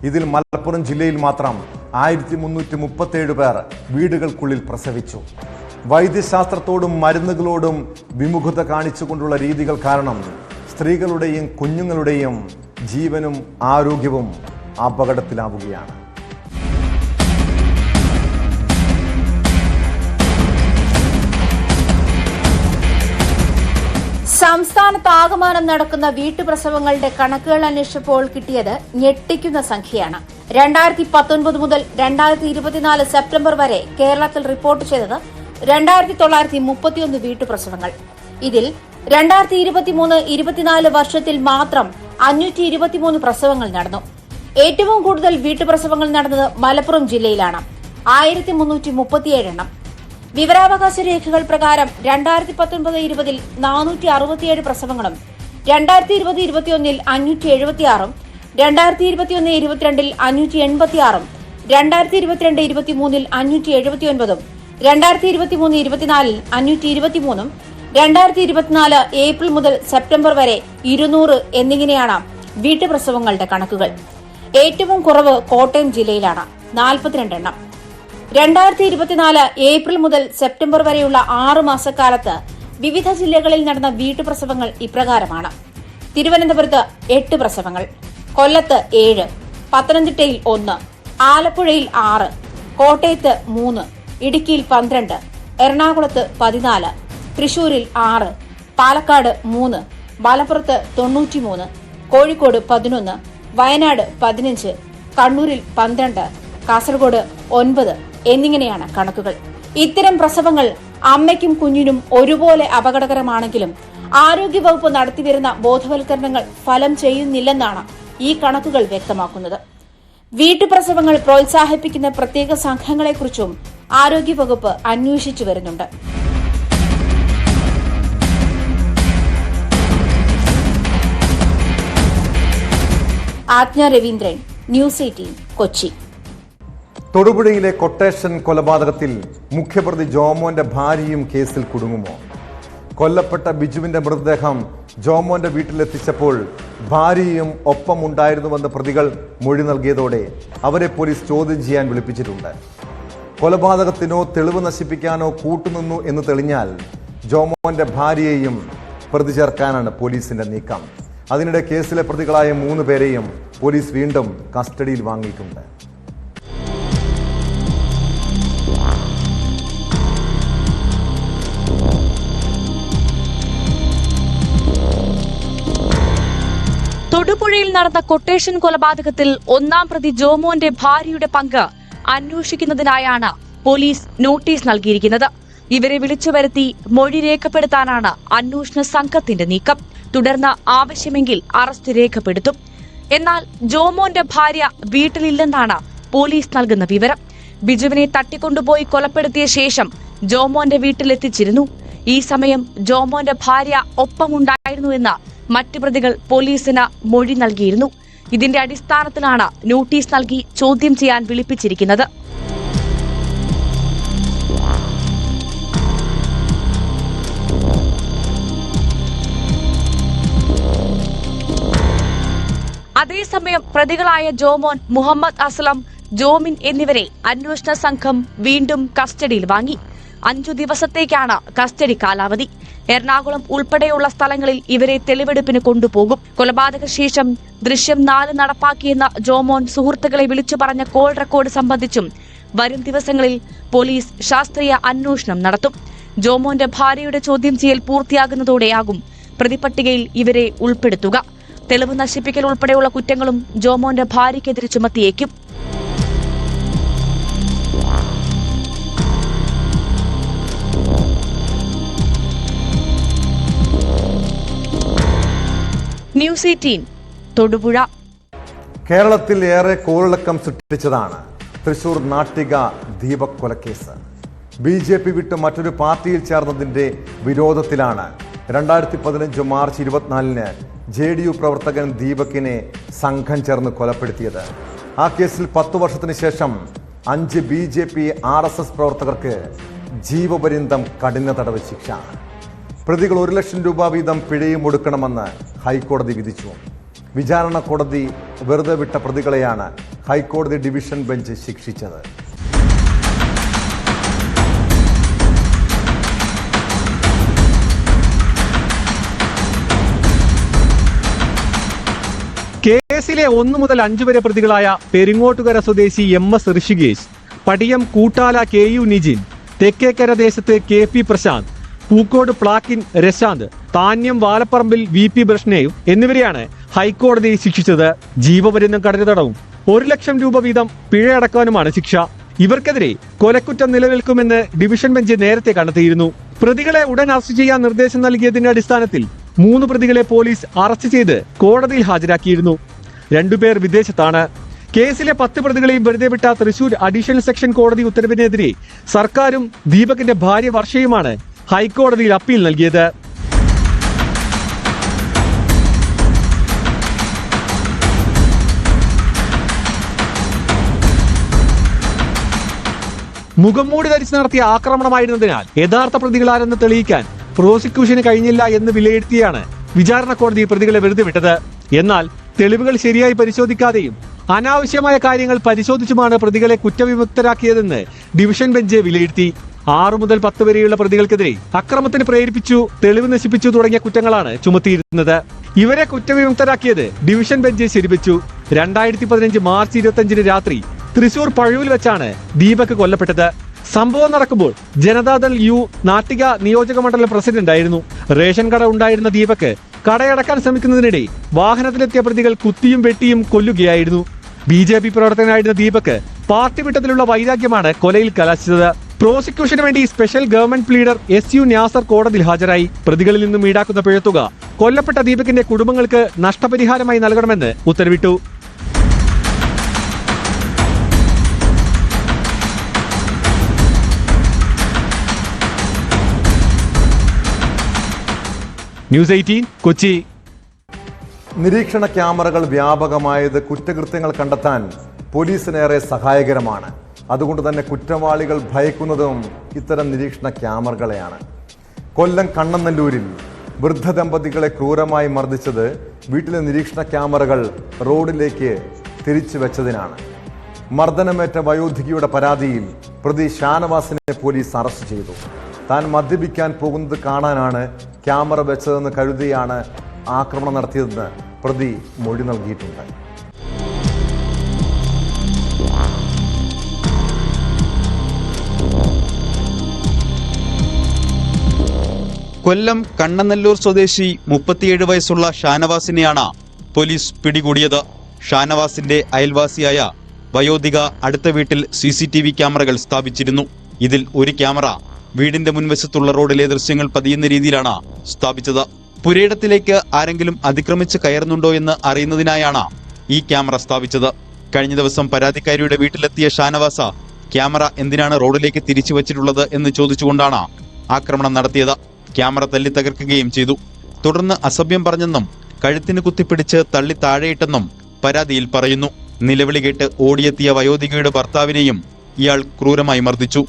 Speaker 1: ഇതിൽ മലപ്പുറം ജില്ലയിൽ മാത്രം 1337 പേർ വീടുകൾക്കുള്ളിൽ പ്രസവിച്ചു. വൈദ്യശാസ്ത്രത്തോടും മരുന്നുകളോടും വിമുഖത കാണിച്ചുകൊണ്ടുള്ള രീതികൾ കാരണം സ്ത്രീകളുടെയും കുഞ്ഞുങ്ങളുടെയും ജീവനും ആരോഗ്യവും അപകടത്തിലാവുകയാണ്.
Speaker 12: സംസ്ഥാനത്താകമാനം നടക്കുന്ന വീട്ടുപ്രസവങ്ങളുടെ കണക്കുകൾ അന്വേഷിച്ചപ്പോൾ കിട്ടിയത് ഞെട്ടിക്കുന്ന സംഖ്യയാണ്. 2019 മുതൽ 2024 സെപ്റ്റംബർ വരെ കേരളത്തിൽ റിപ്പോർട്ട് ചെയ്തത് 2931 വീട്ടുപ്രസവങ്ങൾ. ഇതിൽ 2023-24 വർഷത്തിൽ മാത്രം 523 പ്രസവങ്ങൾ നടന്നു. ഏറ്റവും കൂടുതൽ വീട്ടുപ്രസവങ്ങൾ നടന്നത് മലപ്പുറം ജില്ലയിലാണ്, 1337 എണ്ണം. വിവരാവകാശ രേഖകൾ പ്രകാരം 2019-20 467 പ്രസവങ്ങളും 2020-21 576, 2021-22 586, 2022-23 579, 2023-24 523, 2024 ഏപ്രിൽ മുതൽ സെപ്റ്റംബർ വരെ 200 എന്നിങ്ങനെയാണ് വീട്ടുപ്രസവങ്ങളുടെ കണക്കുകൾ. ഏറ്റവും കുറവ് കോട്ടയം ജില്ലയിലാണ്, 42 എണ്ണം. 2024 ഏപ്രിൽ മുതൽ സെപ്റ്റംബർ വരെയുള്ള 6 മാസക്കാലത്ത് വിവിധ ജില്ലകളിൽ നടന്ന വീട്ടുപ്രസവങ്ങൾ ഇപ്രകാരമാണ്: തിരുവനന്തപുരത്ത് 8 പ്രസവങ്ങൾ, കൊല്ലത്ത് 7, പത്തനംതിട്ടയിൽ 1, ആലപ്പുഴയിൽ 6, കോട്ടയത്ത് 3, ഇടുക്കിയിൽ 12, എറണാകുളത്ത് 14, തൃശൂരിൽ 6, പാലക്കാട് 3, മലപ്പുറത്ത് 93, കോഴിക്കോട് 11, വയനാട് 15, കണ്ണൂരിൽ 12, കാസർഗോഡ് 9 എന്നിങ്ങനെയാണ് കണക്കുകൾ. ഇത്തരം പ്രസവങ്ങൾ അമ്മയ്ക്കും കുഞ്ഞിനും ഒരുപോലെ അപകടകരമാണെങ്കിലും ആരോഗ്യവകുപ്പ് നടത്തിവരുന്ന ബോധവൽക്കരണങ്ങൾ ഫലം ചെയ്യുന്നില്ലെന്നാണ് ഈ കണക്കുകൾ വ്യക്തമാക്കുന്നത്. വീട്ടുപ്രസവങ്ങൾ പ്രോത്സാഹിപ്പിക്കുന്ന പ്രത്യേക സംഘങ്ങളെക്കുറിച്ചും ആരോഗ്യവകുപ്പ് അന്വേഷിച്ചു വരുന്നുണ്ട്. ആജ്ഞ രവീന്ദ്രൻ, ന്യൂസ് 18, കൊച്ചി.
Speaker 1: തൊടുപുഴയിലെ കൊട്ടേഷൻ കൊലപാതകത്തിൽ മുഖ്യപ്രതി ജോമോന്റെ ഭാര്യയും കേസിൽ കുടുങ്ങുമോ? കൊല്ലപ്പെട്ട ബിജുവിന്റെ മൃതദേഹം ജോമോന്റെ വീട്ടിലെത്തിച്ചപ്പോൾ ഭാര്യയും ഒപ്പമുണ്ടായിരുന്നുവെന്ന് പ്രതികൾ മൊഴി നൽകിയതോടെ അവരെ പോലീസ് ചോദ്യം ചെയ്യാൻ വിളിപ്പിച്ചിട്ടുണ്ട്. കൊലപാതകത്തിനോ തെളിവ് നശിപ്പിക്കാനോ കൂട്ടുനിന്നു എന്ന് തെളിഞ്ഞാൽ ജോമോന്റെ ഭാര്യയെയും പ്രതി ചേർക്കാനാണ് പോലീസിന്റെ നീക്കം. അതിനിടെ കേസിലെ പ്രതികളായ 3 പേരെയും പോലീസ് വീണ്ടും കസ്റ്റഡിയിൽ വാങ്ങിയിട്ടുണ്ട്.
Speaker 2: തൊടുപുഴയിൽ നടന്ന കൊട്ടേഷൻ കൊലപാതകത്തിൽ 1-ാം പ്രതി ജോമോന്റെ ഭാര്യയുടെ പങ്ക് അന്വേഷിക്കുന്നതിനായാണ് പോലീസ് നോട്ടീസ് നൽകിയിരിക്കുന്നത്. ഇവരെ വിളിച്ചുവരുത്തി മൊഴി രേഖപ്പെടുത്താനാണ് അന്വേഷണ സംഘത്തിന്റെ നീക്കം. തുടർന്ന് ആവശ്യമെങ്കിൽ അറസ്റ്റ് രേഖപ്പെടുത്തും. എന്നാൽ ജോമോന്റെ ഭാര്യ വീട്ടിലില്ലെന്നാണ് പോലീസ് നൽകുന്ന വിവരം. ബിജുവിനെ തട്ടിക്കൊണ്ടുപോയി കൊലപ്പെടുത്തിയ ശേഷം ജോമോന്റെ വീട്ടിലെത്തിച്ചിരുന്നു. ഈ സമയം ജോമോന്റെ ഭാര്യ ഒപ്പമുണ്ടായിരുന്നുവെന്ന് മറ്റ് പ്രതികൾ പോലീസിന് മൊഴി നൽകിയിരുന്നു. ഇതിന്റെ അടിസ്ഥാനത്തിലാണ് നോട്ടീസ് നൽകി ചോദ്യം ചെയ്യാൻ വിളിപ്പിച്ചിരിക്കുന്നത്. അതേസമയം പ്രതികളായ ജോമോൻ, മുഹമ്മദ് അസ്ലം, ജോമിൻ എന്നിവരെ അന്വേഷണ സംഘം വീണ്ടും കസ്റ്റഡിയിൽ വാങ്ങി. 5 ദിവസത്തേക്കാണ് കസ്റ്റഡി കാലാവധി. എറണാകുളം ഉൾപ്പെടെയുള്ള സ്ഥലങ്ങളിൽ ഇവരെ തെളിവെടുപ്പിന് കൊണ്ടുപോകും. കൊലപാതക ശേഷം ദൃശ്യം 4 നടപ്പാക്കിയെന്ന ജോമോൻ സുഹൃത്തുക്കളെ വിളിച്ചു പറഞ്ഞ കോൾ റെക്കോർഡ് സംബന്ധിച്ചും വരും ദിവസങ്ങളിൽ പോലീസ് ശാസ്ത്രീയ അന്വേഷണം നടത്തും. ജോമോന്റെ ഭാര്യയുടെ ചോദ്യം ചെയ്യൽ പൂർത്തിയാകുന്നതോടെയാകും പ്രതിപട്ടികയിൽ ഇവരെ ഉൾപ്പെടുത്തുക. തെളിവ് നശിപ്പിക്കൽ ഉൾപ്പെടെയുള്ള കുറ്റങ്ങളും ജോമോന്റെ ഭാര്യയ്ക്കെതിരെ ചുമത്തിയേക്കും. ന്യൂസ് 18 തൊടുപുഴ.
Speaker 1: കേരളത്തിൽ ഏറെ കോളിളക്കം സൃഷ്ടിച്ചതാണ് തൃശൂർ നാട്ടിക ദീപക് കൊലക്കേസ്. BJP വിട്ട് മറ്റൊരു പാർട്ടിയിൽ ചേർന്നതിന്റെ വിരോധത്തിലാണ് 2015 മാർച്ച് 24-ന് JDU പ്രവർത്തകൻ ദീപകിനെ സംഘം ചേർന്ന് കൊലപ്പെടുത്തിയത്. ആ കേസിൽ 10 വർഷത്തിന് ശേഷം 5 BJP RSS പ്രവർത്തകർക്ക് ജീവപര്യന്തം കഠിന തടവ് ശിക്ഷ. പ്രതികൾ 1 ലക്ഷം രൂപ വീതം പിഴയും ഒടുക്കണമെന്ന് ഹൈക്കോടതി വിധിച്ചു. വിചാരണ കോടതി വെറുതെ വിട്ട പ്രതികളെയാണ് ഹൈക്കോടതി ഡിവിഷൻ ബെഞ്ച് ശിക്ഷിച്ചത്.
Speaker 13: കേസിലെ 1 മുതൽ 5 വരെ പ്രതികളായ പെരിങ്ങോട്ടുകര സ്വദേശി MS ഋഷികേശ്, പടിയം കൂട്ടാല KU നിജിൻ, തെക്കേക്കര ദേശത്ത് KP Prashanth, Pookode Plakkin Rashanth, Thanniyam Valapparambil VP Brezhnev എന്നിവരെയാണ് ഹൈക്കോടതി ശിക്ഷിച്ചത്. ജീവപര്യന്തം കഠിന തടവും 1 ലക്ഷം രൂപ വീതം പിഴയടക്കാനുമാണ് ശിക്ഷ. ഇവർക്കെതിരെ കൊലക്കുറ്റം നിലനിൽക്കുമെന്ന് ഡിവിഷൻ ബെഞ്ച് നേരത്തെ കണ്ടെത്തിയിരുന്നു. പ്രതികളെ ഉടൻ അറസ്റ്റ് ചെയ്യാൻ നിർദ്ദേശം നൽകിയതിന്റെ അടിസ്ഥാനത്തിൽ 3 പ്രതികളെ പോലീസ് അറസ്റ്റ് ചെയ്ത് കോടതിയിൽ ഹാജരാക്കിയിരുന്നു. 2 പേർ വിദേശത്താണ്. കേസിലെ 10 പ്രതികളെയും വെറുതെ വിട്ട തൃശൂർ അഡീഷണൽ സെക്ഷൻ കോടതി ഉത്തരവിനെതിരെ സർക്കാരും ദീപകിന്റെ ഭാര്യ വർഷയുമാണ് ഹൈക്കോടതിയിൽ അപ്പീൽ നൽകിയത്. മുഖംമൂടി ധരിച്ച് നടത്തിയ ആക്രമണമായിരുന്നതിനാൽ യഥാർത്ഥ പ്രതികളാരെന്ന് തെളിയിക്കാൻ പ്രോസിക്യൂഷന് കഴിഞ്ഞില്ല എന്ന് വിലയിരുത്തിയാണ് വിചാരണ കോടതി പ്രതികളെ വെറുതെ വിട്ടത്. എന്നാൽ തെളിവുകൾ ശരിയായി പരിശോധിക്കാതെയും അനാവശ്യമായ കാര്യങ്ങൾ പരിശോധിച്ചുമാണ് പ്രതികളെ കുറ്റവിമുക്തരാക്കിയതെന്ന് ഡിവിഷൻ ബെഞ്ച് വിലയിരുത്തി. 6 മുതൽ 10 വരെയുള്ള പ്രതികൾക്കെതിരെ അക്രമത്തിന് പ്രേരിപ്പിച്ചു, തെളിവ് നശിപ്പിച്ചു തുടങ്ങിയ കുറ്റങ്ങളാണ് ചുമത്തിയിരുന്നത്. ഇവരെ കുറ്റവിമുക്തരാക്കിയത് ഡിവിഷൻ ബെഞ്ച് ശരിവെച്ചു. 2015 മാർച്ച് 25 രാത്രി തൃശൂർ പഴയൂരിൽ വെച്ചാണ് ദീപക് കൊല്ലപ്പെട്ടത്. സംഭവം നടക്കുമ്പോൾ ജനതാദൾ U നാട്ടിക നിയോജക മണ്ഡലം പ്രസിഡന്റായിരുന്നു. റേഷൻ കട ഉണ്ടായിരുന്ന ദീപക് കടയടക്കാൻ ശ്രമിക്കുന്നതിനിടെ വാഹനത്തിലെത്തിയ പ്രതികൾ കുത്തിയും വെട്ടിയും കൊല്ലുകയായിരുന്നു. BJP പ്രവർത്തകനായിരുന്ന ദീപക് പാർട്ടി വിട്ടതിലുള്ള വൈരാഗ്യമാണ് കൊലയിൽ കലാശിച്ചത്. പ്രോസിക്യൂഷന് വേണ്ടി special government pleader SU Nasar കോടതിയിൽ ഹാജരായി. പ്രതികളിൽ നിന്നും ഈടാക്കുന്ന പിഴത്തുക കൊല്ലപ്പെട്ട ദീപകിന്റെ കുടുംബങ്ങൾക്ക് നഷ്ടപരിഹാരമായി നൽകണമെന്ന് ഉത്തരവിട്ടു. ന്യൂസ് 18 കൊച്ചി.
Speaker 1: നിരീക്ഷണ ക്യാമറകൾ വ്യാപകമായത് കുറ്റകൃത്യങ്ങൾ കണ്ടെത്താൻ പോലീസിനേറെ സഹായകരമാണ്. അതുകൊണ്ട് തന്നെ കുറ്റവാളികൾ ഭയക്കുന്നതും ഇത്തരം നിരീക്ഷണ ക്യാമറകളെയാണ്. കൊല്ലം കണ്ണനല്ലൂരിൽ വൃദ്ധ ദമ്പതികളെ ക്രൂരമായി മർദ്ദിച്ചത് വീട്ടിലെ നിരീക്ഷണ ക്യാമറകൾ റോഡിലേക്ക് തിരിച്ചു വെച്ചതിനാണ്. മർദ്ദനമേറ്റ വയോധികയുടെ പരാതിയിൽ പ്രതി ഷാനവാസിനെ പോലീസ് അറസ്റ്റ് ചെയ്തു. താൻ മദ്യപിക്കാൻ പോകുന്നത് കാണാനാണ് ക്യാമറ വെച്ചതെന്ന് കരുതിയാണ് ആക്രമണം നടത്തിയതെന്ന് പ്രതി മൊഴി നൽകിയിട്ടുണ്ട്.
Speaker 3: കൊല്ലം കണ്ണനല്ലൂർ സ്വദേശി 37 വയസ്സുള്ള ഷാനവാസിനെയാണ് പോലീസ് പിടികൂടിയത്. ഷാനവാസിന്റെ അയൽവാസിയായ വയോധിക അടുത്ത വീട്ടിൽ CCTV ക്യാമറകൾ സ്ഥാപിച്ചിരുന്നു. ഇതിൽ ഒരു ക്യാമറ വീടിന്റെ മുൻവശത്തുള്ള റോഡിലെ ദൃശ്യങ്ങൾ പതിയുന്ന രീതിയിലാണ് സ്ഥാപിച്ചത്. പുരയിടത്തിലേക്ക് ആരെങ്കിലും അതിക്രമിച്ച് കയറുന്നുണ്ടോ എന്ന് അറിയുന്നതിനായാണ് ഈ ക്യാമറ സ്ഥാപിച്ചത്. കഴിഞ്ഞ ദിവസം പരാതിക്കാരിയുടെ വീട്ടിലെത്തിയ ഷാനവാസ ക്യാമറ എന്തിനാണ് റോഡിലേക്ക് തിരിച്ചു വച്ചിട്ടുള്ളത് എന്ന് ചോദിച്ചുകൊണ്ടാണ് ആക്രമണം നടത്തിയത്. ക്യാമറ തല്ലി തകർക്കുകയും ചെയ്തു. തുടർന്ന് അസഭ്യം പറഞ്ഞെന്നും കഴുത്തിന് കുത്തിപ്പിടിച്ച് തള്ളി താഴെയിട്ടെന്നും പരാതിയിൽ പറയുന്നു. നിലവിളി കേട്ട് ഓടിയെത്തിയ വയോധികയുടെ ഭർത്താവിനെയും ഇയാൾ ക്രൂരമായി മർദ്ദിച്ചു.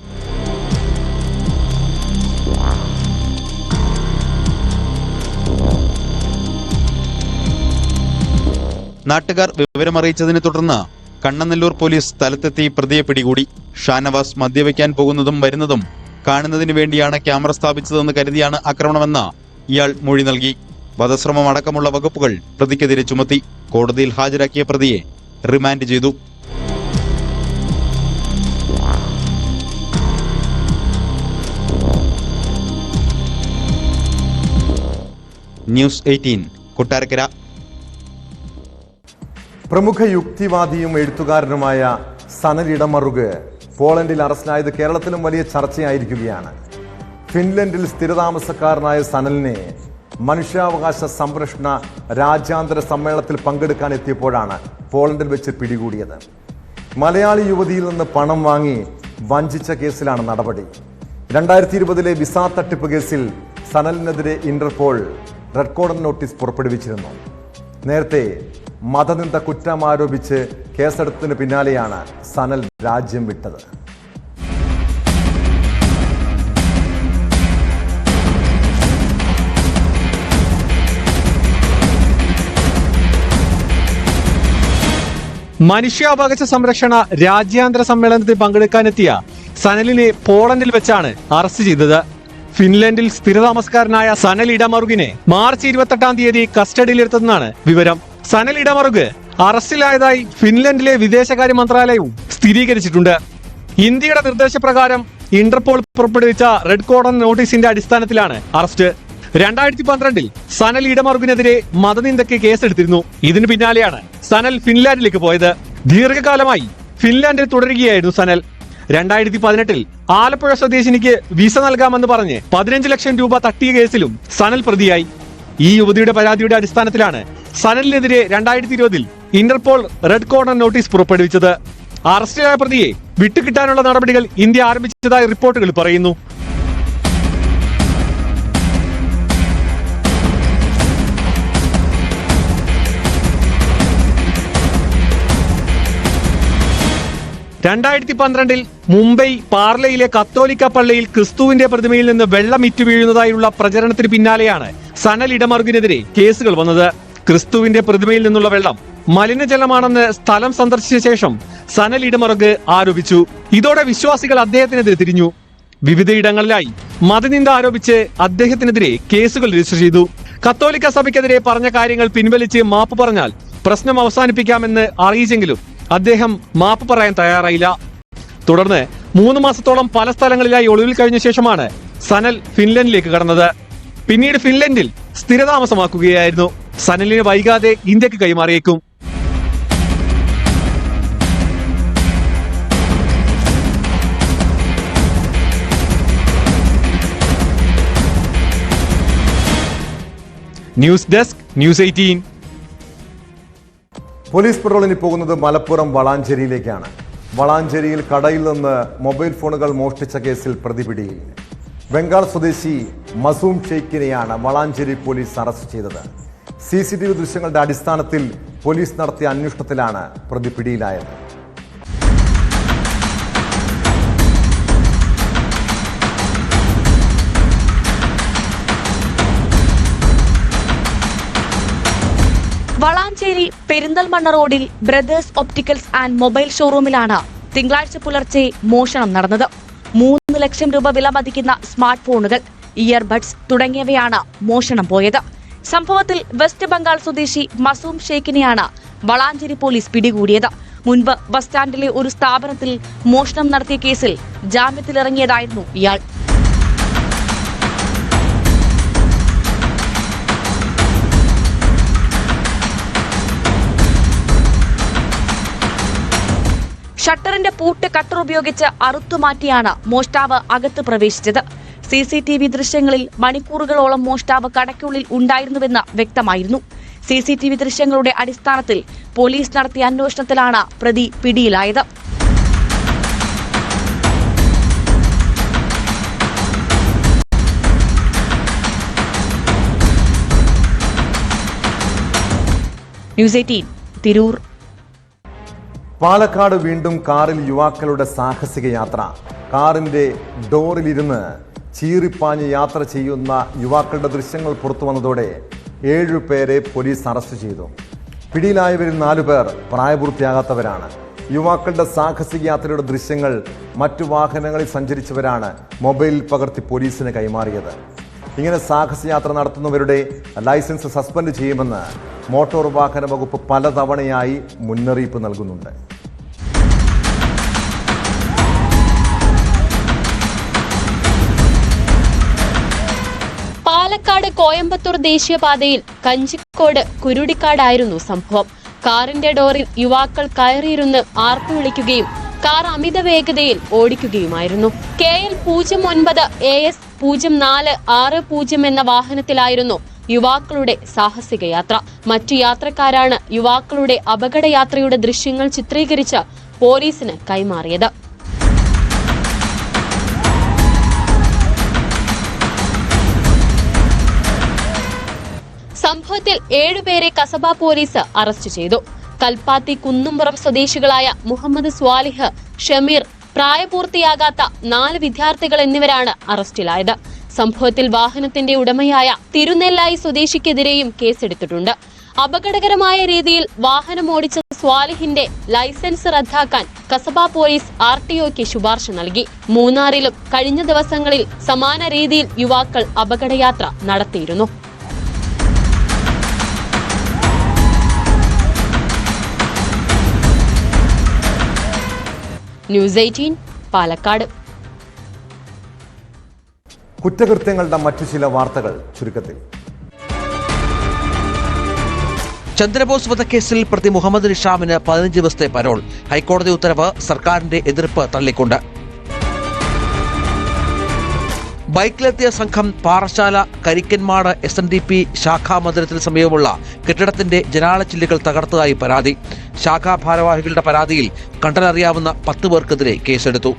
Speaker 3: നാട്ടുകാർ വിവരമറിയിച്ചതിനെ തുടർന്ന് കണ്ണനല്ലൂർ പോലീസ് സ്ഥലത്തെത്തി പ്രതിയെ പിടികൂടി. ഷാനവാസ് മദ്യവയ്ക്കാൻ പോകുന്നതും വരുന്നതും കാണുന്നതിന് വേണ്ടിയാണ് ക്യാമറ സ്ഥാപിച്ചതെന്ന് കരുതിയാണ് ആക്രമണമെന്ന് ഇയാൾ മൊഴി നൽകി. വധശ്രമം അടക്കമുള്ള വകുപ്പുകൾ പ്രതിക്കെതിരെ ചുമത്തി. കോടതിയിൽ ഹാജരാക്കിയ പ്രതിയെ റിമാൻഡ് ചെയ്തു. ന്യൂസ് 18 കൊട്ടാരക്കര.
Speaker 1: പ്രമുഖ യുക്തിവാദിയും എഴുത്തുകാരനുമായ സനൽ ഇടമറുക് പോളണ്ടിൽ അറസ്റ്റിലായത് കേരളത്തിലും വലിയ ചർച്ചയായിരിക്കുകയാണ്. ഫിൻലൻഡിൽ സ്ഥിരതാമസക്കാരനായ സനലിനെ മനുഷ്യാവകാശ സംരക്ഷണ രാജ്യാന്തര സമ്മേളനത്തിൽ പങ്കെടുക്കാൻ എത്തിയപ്പോഴാണ് പോളണ്ടിൽ വെച്ച് പിടികൂടിയത്. മലയാളി യുവതിയിൽ നിന്ന് പണം വാങ്ങി വഞ്ചിച്ച കേസിലാണ് നടപടി. 2020 വിസ തട്ടിപ്പ് കേസിൽ സനലിനെതിരെ ഇന്റർപോൾ റെഡ് കോർണർ നോട്ടീസ് പുറപ്പെടുവിച്ചിരുന്നു. നേരത്തെ മതനിന്ദ കുറ്റമാരോപിച്ച് കേസെടുത്തതിന് പിന്നാലെയാണ് സനൽ രാജ്യം വിട്ടത്.
Speaker 13: മനുഷ്യാവകാശ സംരക്ഷണ രാജ്യാന്തര സമ്മേളനത്തിൽ പങ്കെടുക്കാനെത്തിയ സനലിനെ പോളണ്ടിൽ വെച്ചാണ് അറസ്റ്റ് ചെയ്തത്. ഫിൻലൻഡിൽ സ്ഥിരതാമസക്കാരനായ സനൽ ഇടമറുകിനെ മാർച്ച് 28-ാം തീയതി കസ്റ്റഡിയിലെടുത്തെന്നാണ് വിവരം. സനൽ ഇടമറുക് അറസ്റ്റിലായതായി ഫിൻലൻഡിലെ വിദേശകാര്യ മന്ത്രാലയവും സ്ഥിരീകരിച്ചിട്ടുണ്ട്. ഇന്ത്യയുടെ നിർദ്ദേശപ്രകാരം ഇന്റർപോൾ പുറപ്പെടുവിച്ച റെഡ് കോർണർ നോട്ടീസിന്റെ അടിസ്ഥാനത്തിലാണ് അറസ്റ്റ്. 2012-ൽ സനൽ ഇടമറുകിനെതിരെ മതനിന്ദയ്ക്ക് കേസെടുത്തിരുന്നു. ഇതിനു പിന്നാലെയാണ് സനൽ ഫിൻലാൻഡിലേക്ക് പോയത്. ദീർഘകാലമായി ഫിൻലാൻഡിൽ തുടരുകയായിരുന്നു സനൽ. 2018-ൽ ആലപ്പുഴ സ്വദേശിനിക്ക് വിസ നൽകാമെന്ന് പറഞ്ഞ് 15 ലക്ഷം രൂപ തട്ടിയ കേസിലും സനൽ പ്രതിയായി. ഈ യുവതിയുടെ പരാതിയുടെ അടിസ്ഥാനത്തിലാണ് സനലിനെതിരെ 2020-ൽ ഇന്റർപോൾ റെഡ് കോർണർ നോട്ടീസ് പുറപ്പെടുവിച്ചത്. അറസ്റ്റിലായ പ്രതിയെ വിട്ടുകിട്ടാനുള്ള നടപടികൾ ഇന്ത്യ ആരംഭിച്ചതായി റിപ്പോർട്ടുകൾ പറയുന്നു. ൽ മുംബൈ പാർലയിലെ കത്തോലിക്ക പള്ളിയിൽ ക്രിസ്തുവിന്റെ പ്രതിമയിൽ നിന്ന് വെള്ളം ഇറ്റു വീഴുന്നതായുള്ള പ്രചരണത്തിന് പിന്നാലെയാണ് സനൽ ഇടമറുകിനെതിരെ കേസുകൾ വന്നത്. ക്രിസ്തുവിന്റെ പ്രതിമയിൽ നിന്നുള്ള വെള്ളം മലിനജലമാണെന്ന് സ്ഥലം സന്ദർശിച്ച ശേഷം സനൽ ഇടമറുക് ആരോപിച്ചു. ഇതോടെ വിശ്വാസികൾ അദ്ദേഹത്തിനെതിരെ തിരിഞ്ഞു. വിവിധയിടങ്ങളിലായി മതനിന്ദ ആരോപിച്ച് അദ്ദേഹത്തിനെതിരെ കേസുകൾ രജിസ്റ്റർ ചെയ്തു. കത്തോലിക്ക സഭയ്ക്കെതിരെ പറഞ്ഞ കാര്യങ്ങൾ പിൻവലിച്ച് മാപ്പ് പറഞ്ഞാൽ പ്രശ്നം അവസാനിപ്പിക്കാമെന്ന് അറിയിച്ചെങ്കിലും അദ്ദേഹം മാപ്പ് പറയാൻ തയ്യാറായില്ല. തുടർന്ന് 3 മാസത്തോളം പല സ്ഥലങ്ങളിലായി ഒളിവിൽ കഴിഞ്ഞ ശേഷമാണ് സനൽ ഫിൻലൻഡിലേക്ക് കടന്നത്. പിന്നീട് ഫിൻലൻഡിൽ സ്ഥിരതാമസമാക്കുകയായിരുന്നു. സനലിനെ വൈകാതെ ഇന്ത്യക്ക് കൈമാറിയേക്കും. News desk news 18.
Speaker 1: പോലീസ് പെട്രോളിന് പോകുന്നത് മലപ്പുറം വളാഞ്ചേരിയിലേക്കാണ്. വളാഞ്ചേരിയിൽ കടയിൽ നിന്ന് മൊബൈൽ ഫോണുകൾ മോഷ്ടിച്ച കേസിൽ പ്രതി പിടിയിൽ. ബംഗാൾ സ്വദേശി മസൂം ഷെയ്ഖിനെയാണ് വളാഞ്ചേരി പോലീസ് അറസ്റ്റ് ചെയ്തത്. CCTV ദൃശ്യങ്ങളുടെ അടിസ്ഥാനത്തിൽ പോലീസ് നടത്തിയ അന്വേഷണത്തിലാണ് പ്രതി പിടിയിലായത്.
Speaker 2: വളാഞ്ചേരി പെരിന്തൽമണ്ണ റോഡിൽ ബ്രദേഴ്സ് ഒപ്റ്റിക്കൽസ് ആൻഡ് മൊബൈൽ ഷോറൂമിലാണ് തിങ്കളാഴ്ച പുലർച്ചെ മോഷണം നടന്നത്. 3 ലക്ഷം രൂപ വില മതിക്കുന്ന സ്മാർട്ട് ഫോണുകൾ, ഇയർബഡ്സ് തുടങ്ങിയവയാണ് മോഷണം പോയത്. സംഭവത്തിൽ വെസ്റ്റ് ബംഗാൾ സ്വദേശി മസൂം ഷെയ്ഖിനെയാണ് വളാഞ്ചേരി പോലീസ് പിടികൂടിയത്. മുൻപ് ബസ് സ്റ്റാൻഡിലെ ഒരു സ്ഥാപനത്തിൽ മോഷണം നടത്തിയ കേസിൽ ജാമ്യത്തിലിറങ്ങിയതായിരുന്നു ഇയാൾ. ഷട്ടറിന്റെ പൂട്ട് കട്ടർ ഉപയോഗിച്ച് അറുത്തുമാറ്റിയാണ് മോഷ്ടാവ് അകത്ത് പ്രവേശിച്ചത്. CCTV ദൃശ്യങ്ങളിൽ മണിക്കൂറുകളോളം മോഷ്ടാവ് കടയ്ക്കുള്ളിൽ ഉണ്ടായിരുന്നുവെന്ന് വ്യക്തമായിരുന്നു. CCTV ദൃശ്യങ്ങളുടെ അടിസ്ഥാനത്തിൽ പോലീസ് നടത്തിയ അന്വേഷണത്തിലാണ് പ്രതി പിടിയിലായത്. ന്യൂസ് 18 തിരൂർ.
Speaker 1: പാലക്കാട് വീണ്ടും കാറിൽ യുവാക്കളുടെ സാഹസിക യാത്ര. കാറിന്റെ ഡോറിലിരുന്ന് ചീറിപ്പാഞ്ഞ് യാത്ര ചെയ്യുന്ന യുവാക്കളുടെ ദൃശ്യങ്ങൾ പുറത്തു വന്നതോടെ 7 പേരെ പോലീസ് അറസ്റ്റ് ചെയ്തു. പിടിയിലായവരിൽ 4 പേർ പ്രായപൂർത്തിയാകാത്തവരാണ്. യുവാക്കളുടെ സാഹസിക യാത്രയുടെ ദൃശ്യങ്ങൾ മറ്റു വാഹനങ്ങളിൽ സഞ്ചരിച്ചവരാണ് മൊബൈലിൽ പകർത്തി പോലീസിന് കൈമാറിയത്. ഇങ്ങനെ സാഹസയാത്ര നടത്തുന്നവരുടെ ലൈസൻസ് സസ്പെൻഡ് ചെയ്യുമെന്ന് മോട്ടോർ വാഹന വകുപ്പ് പലതവണയായി മുന്നറിയിപ്പ് നൽകുന്നുണ്ട്.
Speaker 8: പാലക്കാട് കോയമ്പത്തൂർ ദേശീയപാതയിൽ കഞ്ചിക്കോട് കുരുടിക്കാടായിരുന്നു സംഭവം. കാറിന്റെ ഡോറിൽ യുവാക്കൾ കയറിയിരുന്ന് ആർപ്പു വിളിക്കുകയും കാർ അമിത വേഗതയിൽ ഓടിക്കുകയുമായിരുന്നു. KL 09 AS 0460 എന്ന വാഹനത്തിലായിരുന്നു യുവാക്കളുടെ സാഹസിക യാത്ര. മറ്റു യാത്രക്കാരാണ് യുവാക്കളുടെ അപകടയാത്രയുടെ ദൃശ്യങ്ങൾ ചിത്രീകരിച്ച് പോലീസിന് കൈമാറിയത്. സംഭവ സംഭവത്തിൽ 7 പേരെ കസബ പോലീസ് അറസ്റ്റ് ചെയ്തു. കൽപ്പാത്തി കുന്നുംപുറം സ്വദേശികളായ മുഹമ്മദ് സ്വാലിഹ്, ഷമീർ, പ്രായപൂർത്തിയാകാത്ത 4 വിദ്യാർത്ഥികൾ എന്നിവരാണ് അറസ്റ്റിലായത്. സംഭവത്തിൽ വാഹനത്തിന്റെ ഉടമയായ തിരുനെല്ലായി സ്വദേശിക്കെതിരെയും കേസെടുത്തിട്ടുണ്ട്. അപകടകരമായ രീതിയിൽ വാഹനം ഓടിച്ച സ്വാലിഹിന്റെ ലൈസൻസ് റദ്ദാക്കാൻ കസബ പോലീസ് RTOക്ക് ശുപാർശ നൽകി. മൂന്നാറിലും കഴിഞ്ഞ ദിവസങ്ങളിൽ സമാന രീതിയിൽ യുവാക്കൾ അപകടയാത്ര നടത്തിയിരുന്നു. ന്യൂസ് 18 പാലക്കാട്.
Speaker 1: കുറ്റകൃത്യങ്ങളുടെ മറ്റു ചില വാർത്തകൾ ചുരുക്കത്തിൽ.
Speaker 14: ചന്ദ്രബോസ് വധക്കേസിൽ പ്രതി മുഹമ്മദ് നിഷാമിന് 15 ദിവസത്തെ പരോൾ. ഹൈക്കോടതി ഉത്തരവ് സർക്കാരിന്റെ എതിർപ്പ് തള്ളിക്കൊണ്ട്. ബൈക്കിലെത്തിയ സംഘം പാറശാല കരിക്കന്മാട് SNDP ശാഖാമന്ദിരത്തിന് സമീപമുള്ള കെട്ടിടത്തിന്റെ ജനാലച്ചില്ലുകൾ തകർത്തതായി പരാതി. ശാഖാ ഭാരവാഹികളുടെ പരാതിയിൽ കണ്ടലറിയാവുന്ന 10 പേർക്കെതിരെ കേസെടുത്തു.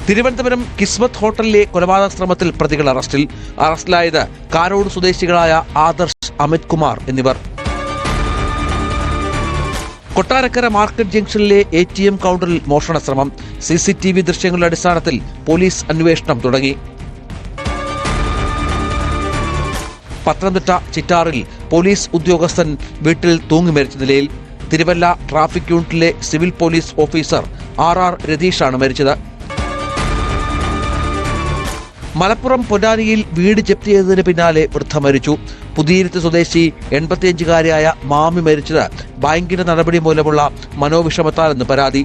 Speaker 14: തിരുവനന്തപുരം കിസ്മത്ത് ഹോട്ടലിലെ കൊലപാതക ശ്രമത്തിൽ പ്രതികൾ അറസ്റ്റിലായത് കാരോട് സ്വദേശികളായ ആദർശ്, അമിത് കുമാർ എന്നിവർ. കൊട്ടാരക്കര മാർക്കറ്റ് ജംഗ്ഷനിലെ ATM കൗണ്ടറിൽ മോഷണ ശ്രമം. CCTV ദൃശ്യങ്ങളുടെ അടിസ്ഥാനത്തിൽ പോലീസ് അന്വേഷണം തുടങ്ങി. പത്തനംതിട്ട ചിറ്റാറിൽ പോലീസ് ഉദ്യോഗസ്ഥൻ വീട്ടിൽ തൂങ്ങി മരിച്ച നിലയിൽ. തിരുവല്ല ട്രാഫിക് യൂണിറ്റിലെ സിവിൽ പോലീസ് ഓഫീസർ RR രതീഷാണ് മരിച്ചത്. മലപ്പുറം പൊന്നാനിയിൽ വീട് ജപ്തി ചെയ്തതിന് പിന്നാലെ വൃദ്ധ മരിച്ചു. പുതിയിരുത്ത് സ്വദേശി 85-കാരിയായ മാമി മരിച്ചത് ബാങ്കിന്റെ നടപടി മൂലമുള്ള മനോവിഷമത്താലെന്ന് പരാതി.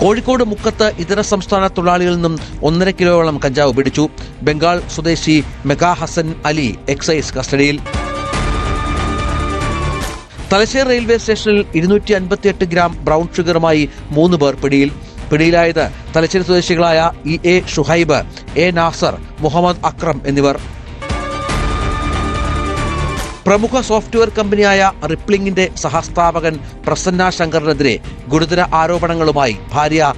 Speaker 14: കോഴിക്കോട് മുക്കത്ത് ഇതര സംസ്ഥാന തൊഴിലാളികളിൽ നിന്നും 1.5 കിലോയോളം കഞ്ചാവ് പിടിച്ചു. ബംഗാൾ സ്വദേശി മെഗാ ഹസൻ അലി എക്സൈസ് കസ്റ്റഡിയിൽ. തലശ്ശേരി റെയിൽവേ സ്റ്റേഷനിൽ 258 ഗ്രാം ബ്രൗൺ ഷുഗറുമായി 3 പേർ പിടിയിലായത് തലശ്ശേരി സ്വദേശികളായ EA ഷുഹൈബ്, A നാസർ, മുഹമ്മദ് അക്രം എന്നിവർ. പ്രമുഖ സോഫ്റ്റ്വെയർ കമ്പനിയായ റിപ്ലിംഗിന്റെ സഹസ്ഥാപകൻ പ്രസന്ന ശങ്കറിനെതിരെ ഗുരുതര ആരോപണങ്ങളുമായി ഭാര്യ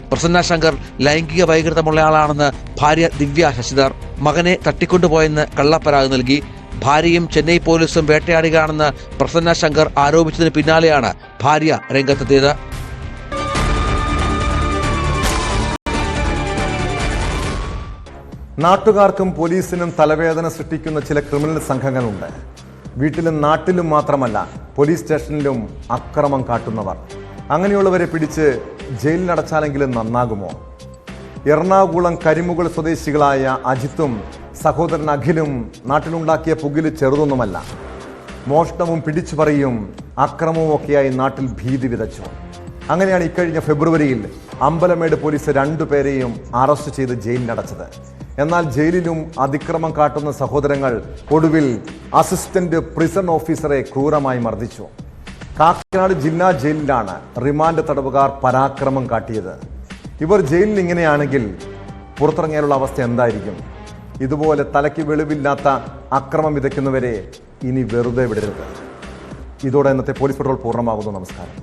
Speaker 14: പ്രസന്ന ശങ്കർ ലൈംഗിക വൈകൃതമുള്ളയാളാണെന്ന് ഭാര്യ ദിവ്യ ശശിധർ. മകനെ തട്ടിക്കൊണ്ടുപോയെന്ന് കള്ളപ്പരാതി നൽകി. ഭാര്യയും ചെന്നൈ പോലീസും വേട്ടയാടുകയാണെന്ന് പ്രസന്ന ശങ്കർ ആരോപിച്ചതിന് പിന്നാലെയാണ് ഭാര്യ രംഗത്തെത്തിയത്.
Speaker 1: നാട്ടുകാർക്കും പോലീസിനും തലവേദന സൃഷ്ടിക്കുന്ന ചില ക്രിമിനൽ സംഘങ്ങളുണ്ട്. വീട്ടിലും നാട്ടിലും മാത്രമല്ല, പോലീസ് സ്റ്റേഷനിലും അക്രമം കാട്ടുന്നവർ. അങ്ങനെയുള്ളവരെ പിടിച്ച് ജയിലിലടച്ചാലെങ്കിലും നന്നാകുമോ? എറണാകുളം കരിമുകൾ സ്വദേശികളായ അജിത്തും സഹോദരൻ അഖിലും നാട്ടിലുണ്ടാക്കിയ പുകില് ചെറുതൊന്നുമല്ല. മോഷണവും പിടിച്ചുപറിയും അക്രമവും ഒക്കെയായി നാട്ടിൽ ഭീതി വിതച്ചു. അങ്ങനെയാണ് ഇക്കഴിഞ്ഞ ഫെബ്രുവരിയിൽ അമ്പലമേട് പോലീസ് 2 പേരെയും അറസ്റ്റ് ചെയ്ത് ജയിലിലടച്ചത്. എന്നാൽ ജയിലിലും അതിക്രമം കാട്ടുന്ന സഹോദരങ്ങൾ ഒടുവിൽ അസിസ്റ്റന്റ് പ്രിസൺ ഓഫീസറെ ക്രൂരമായി മർദ്ദിച്ചു. കാക്കനാട് ജില്ലാ ജയിലിലാണ് റിമാൻഡ് തടവുകാർ പരാക്രമം കാട്ടിയത്. ഇവർ ജയിലിൽ ഇങ്ങനെയാണെങ്കിൽ പുറത്തിറങ്ങിയാലുള്ള അവസ്ഥ എന്തായിരിക്കും? ഇതുപോലെ തലയ്ക്ക് വെളിവില്ലാത്ത അക്രമം വിതയ്ക്കുന്നവരെ ഇനി വെറുതെ വിടരുത്. ഇതോടെ ഇന്നത്തെ പോലീസ് പെട്രോൾ പൂർണ്ണമാകുന്നു. നമസ്കാരം.